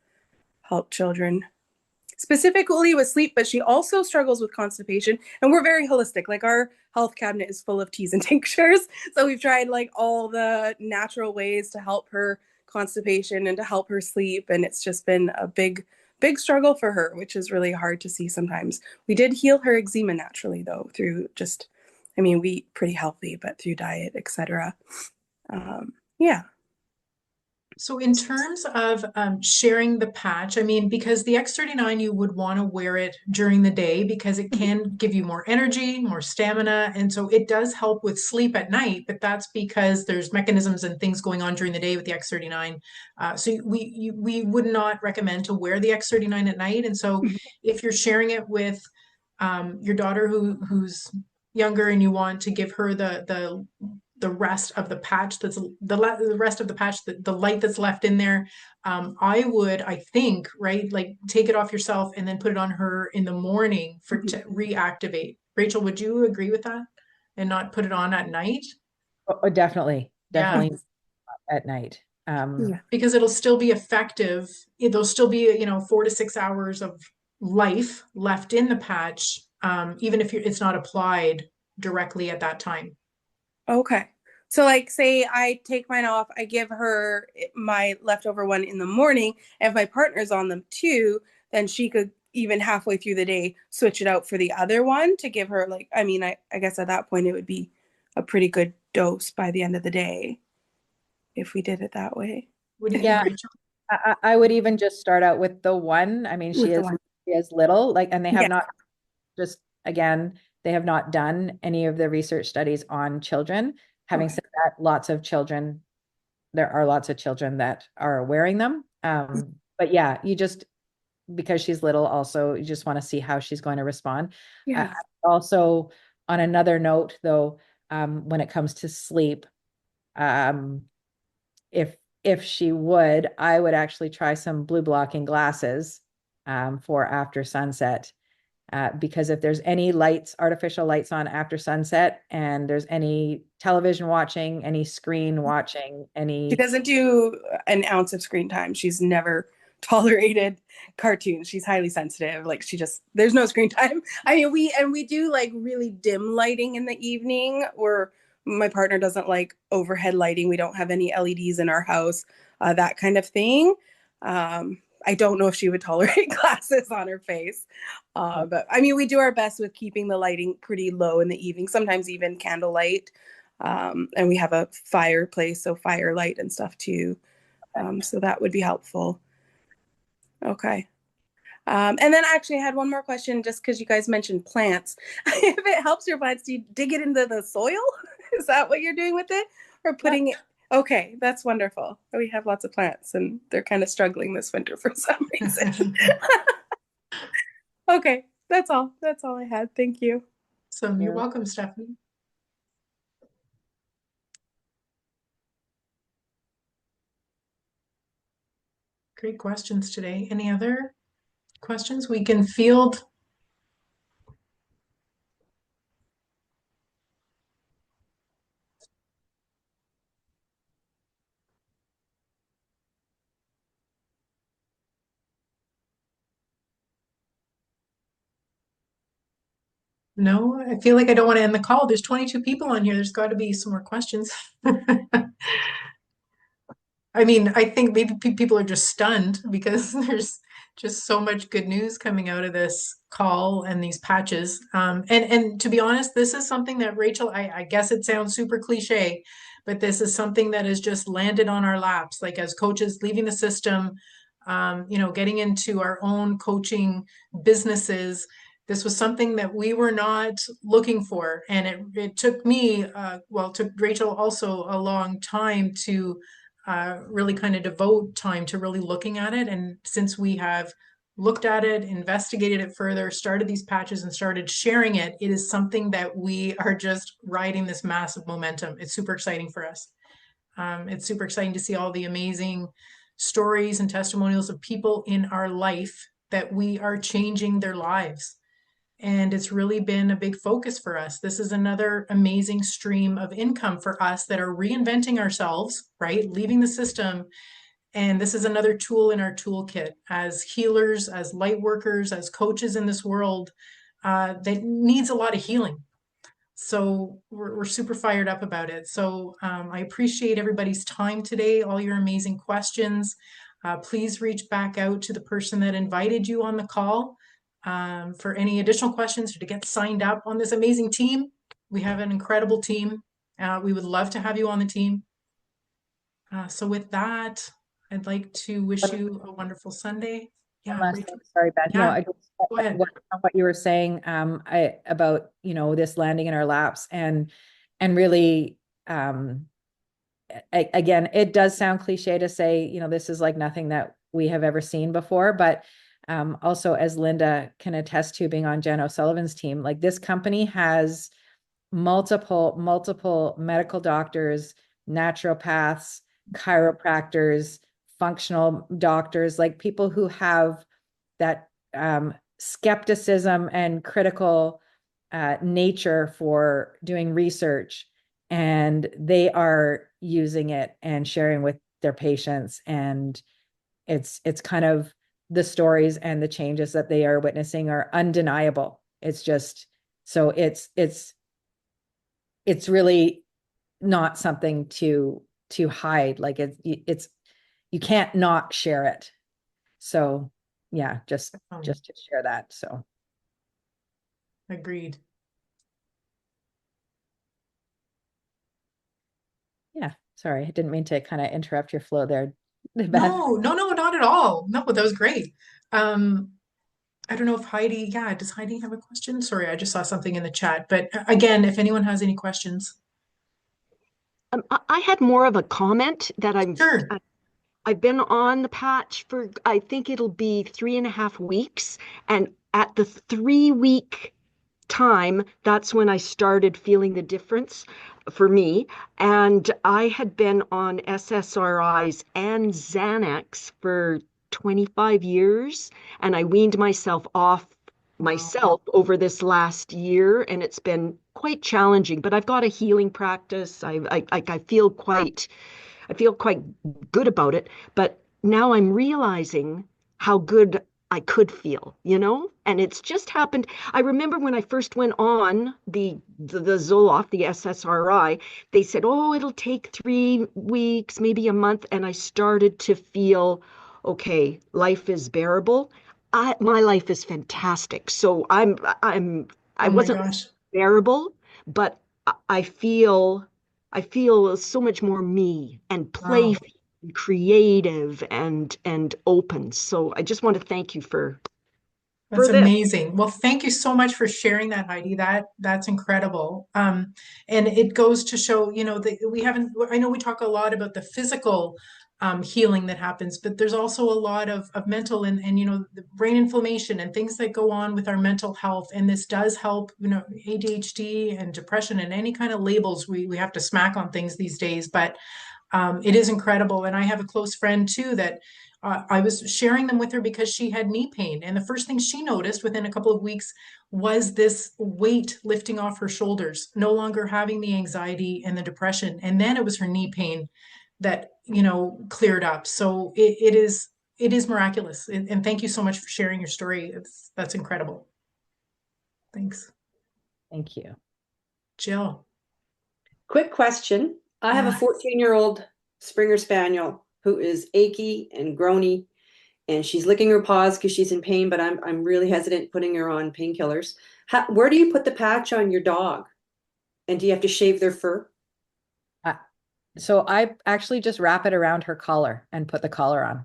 children. Specifically with sleep, but she also struggles with constipation, and we're very holistic. Our health cabinet is full of teas and tinctures, so we've tried all the natural ways to help her constipation and to help her sleep, and it's just been a big struggle for her, which is really hard to see sometimes. We did heal her eczema naturally though, through we eat pretty healthy, but through diet, etc. Yeah. So in terms of sharing the patch, because the X39, you would want to wear it during the day because it can give you more energy, more stamina. And so it does help with sleep at night, but that's because there's mechanisms and things going on during the day with the X39. So we would not recommend to wear the X39 at night. And so if you're sharing it with your daughter who's younger and you want to give her the rest of the patch that's the rest of the patch, the light that's left in there, I think, right, take it off yourself and then put it on her in the morning to reactivate. Rachel, would you agree with that and not put it on at night? Oh, definitely at night. Because it'll still be effective. There'll still be 4 to 6 hours of life left in the patch, even if it's not applied directly at that time. Okay. So say I take mine off, I give her my leftover one in the morning, and if my partner's on them too, then she could even halfway through the day switch it out for the other one to give her I guess at that point it would be a pretty good dose by the end of the day if we did it that way. What do you think, Rachel? I would even just start out with the one. She is little, and they have not they have not done any of the research studies on children. Having said that, there are lots of children that are wearing them. But yeah, because she's little, also, you just want to see how she's going to respond. Yeah. Also, on another note, though, when it comes to sleep. If she would, I would actually try some blue blocking glasses for after sunset. Because if there's any lights, artificial lights on after sunset, and there's any television watching, any screen watching, She doesn't do an ounce of screen time. She's never tolerated cartoons. She's highly sensitive. Like there's no screen time. I mean, we do like really dim lighting in the evening, or my partner doesn't like overhead lighting. We don't have any LEDs in our house, that kind of thing. I don't know if she would tolerate glasses on her face. But I mean, we do our best with keeping the lighting pretty low in the evening, sometimes even candlelight. And we have a fireplace, so firelight and stuff too. So that would be helpful. Okay. And then actually I had one more question, just because you guys mentioned plants. If it helps your plants, do you dig it into the soil? Is that what you're doing with it? Or putting it? Okay, that's wonderful. We have lots of plants and they're kind of struggling this winter for some reason. Okay, that's all. That's all I had. Thank you. So you're welcome, Stephanie. Great questions today. Any other questions we can field? No, I feel like I don't want to end the call. There's 22 people on here. There's got to be some more questions. I mean, I think maybe people are just stunned because there's just so much good news coming out of this call and these patches. And to be honest, this is something that Rachel, I guess it sounds super cliche, but this is something that has just landed on our laps, like as coaches leaving the system, getting into our own coaching businesses. This was something that we were not looking for. And it took me, it took Rachel also a long time to really kind of devote time to really looking at it. And since we have looked at it, investigated it further, started these patches and started sharing it, it is something that we are just riding this massive momentum. It's super exciting for us. It's super exciting to see all the amazing stories and testimonials of people in our life that we are changing their lives. And it's really been a big focus for us. This is another amazing stream of income for us that are reinventing ourselves, right? Leaving the system. And this is another tool in our toolkit as healers, as light workers, as coaches in this world that needs a lot of healing. So we're super fired up about it. So I appreciate everybody's time today, all your amazing questions. Please reach back out to the person that invited you on the call for any additional questions or to get signed up on this amazing team. We have an incredible team. We would love to have you on the team. So with that, I'd like to wish you a wonderful Sunday. Yeah, sorry, Beth. Yeah. No, I just, Go ahead. what you were saying about this landing in our laps and really again, it does sound cliche to say this is like nothing that we have ever seen before, but also, as Linda can attest to, being on Jen O'Sullivan's team, like this company has multiple medical doctors, naturopaths, chiropractors, functional doctors, like people who have that skepticism and critical nature for doing research, and they are using it and sharing with their patients, and it's kind of the stories and the changes that they are witnessing are undeniable. It's just, so it's really not something to hide. Like it's you can't not share it. So yeah, just to share that. So agreed. Yeah, sorry, I didn't mean to kind of interrupt your flow there, Beth. No, not at all. No, that was great. I don't know if Heidi, does Heidi have a question? Sorry, I just saw something in the chat. But again, if anyone has any questions. I had more of a comment that Sure. I've been on the patch for, I think it'll be 3.5 weeks. And at the 3-week time, that's when I started feeling the difference for me. And I had been on SSRIs and Xanax for 25 years, and I weaned myself off myself over this last year, and it's been quite challenging. But I've got a healing practice. I feel quite good about it. But now I'm realizing how good I could feel, and it's just happened. I remember when I first went on the Zoloft, the SSRI, they said, oh, it'll take 3 weeks, maybe a month. And I started to feel, okay, life is bearable. My life is fantastic. So I Oh my wasn't gosh. bearable, but I feel I feel so much more me and Wow. playful and creative and open. So I just want to thank you for That's this. amazing. Well, thank you so much for sharing that, Heidi. That's incredible. And it goes to show, that we haven't. I know we talk a lot about the physical healing that happens, but there's also a lot of mental and the brain inflammation and things that go on with our mental health. And this does help, ADHD and depression and any kind of labels we have to smack on things these days. But it is incredible. And I have a close friend too that I was sharing them with her because she had knee pain. And the first thing she noticed within a couple of weeks was this weight lifting off her shoulders, no longer having the anxiety and the depression. And then it was her knee pain that, cleared up. So it is miraculous. And thank you so much for sharing your story. That's incredible. Thanks. Thank you. Jill. Quick question. I have a 14-year-old Springer Spaniel who is achy and groany, and she's licking her paws because she's in pain, but I'm really hesitant putting her on painkillers. Where do you put the patch on your dog? And do you have to shave their fur? So I actually just wrap it around her collar and put the collar on.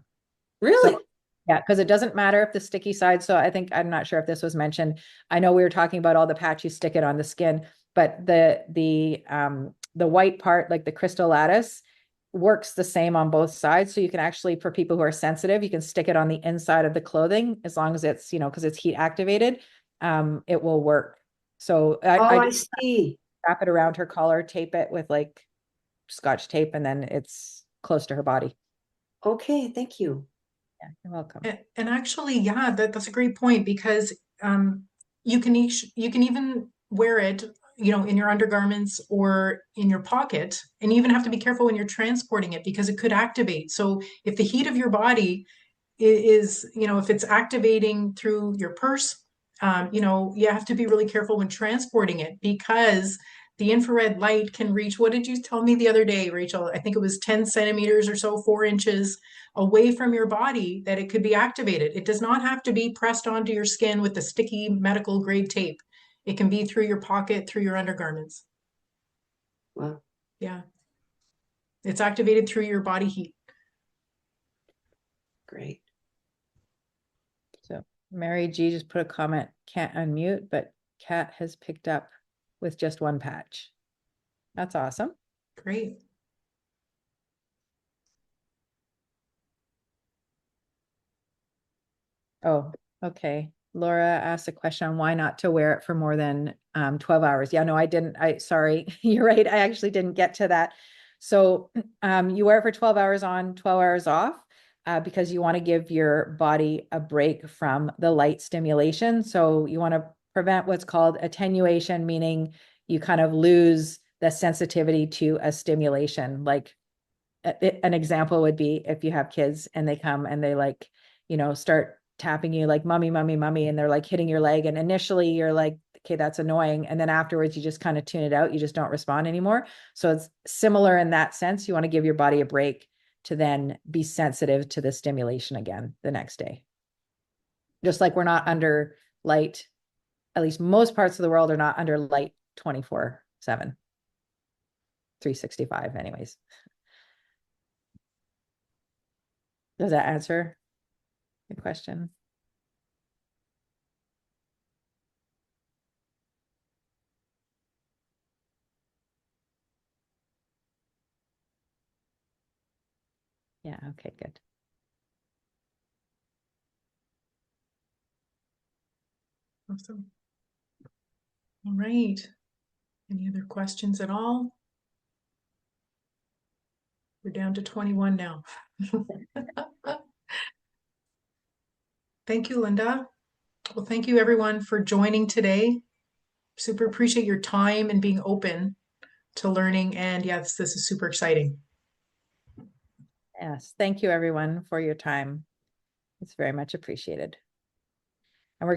Really? So, yeah, because it doesn't matter if the sticky side. So I'm not sure if this was mentioned. I know we were talking about all the patch, you stick it on the skin, but the white part, like the crystal lattice, works the same on both sides. So you can actually, for people who are sensitive, you can stick it on the inside of the clothing as long as it's, because it's heat activated, it will work. So I see. Wrap it around her collar, tape it with like Scotch tape, and then it's close to her body. Okay, thank you. Yeah, you're welcome. And actually, yeah, that's a great point because you can even wear it, in your undergarments or in your pocket, and you even have to be careful when you're transporting it because it could activate. So if the heat of your body is, if it's activating through your purse, you have to be really careful when transporting it because the infrared light can reach, what did you tell me the other day, Rachel? I think it was 10 centimeters or so, 4 inches away from your body that it could be activated. It does not have to be pressed onto your skin with the sticky medical grade tape. It can be through your pocket, through your undergarments. Wow. Yeah. It's activated through your body heat. Great. So Mary G just put a comment, can't unmute, but Kat has picked up with just one patch. That's awesome. Great. Oh, okay. Laura asked a question on why not to wear it for more than 12 hours. Yeah, no, I didn't. Sorry, you're right. I actually didn't get to that. So you wear it for 12 hours on, 12 hours off, because you want to give your body a break from the light stimulation. So you want to prevent what's called attenuation, meaning you kind of lose the sensitivity to a stimulation. Like an example would be if you have kids and they come and they like, start tapping you like mommy, mommy, mommy, and they're like hitting your leg. And initially you're like, okay, that's annoying. And then afterwards you just kind of tune it out. You just don't respond anymore. So it's similar in that sense. You want to give your body a break to then be sensitive to the stimulation again the next day. Just like we're not under light, at least most parts of the world are not under light 24/7, 365 anyways. Does that answer your question? Yeah, okay, good. Awesome. All right. Any other questions at all? We're down to 21 now. Thank you, Linda. Well, thank you everyone for joining today. Super appreciate your time and being open to learning. And yes, this is super exciting. Yes, thank you everyone for your time. It's very much appreciated. And we're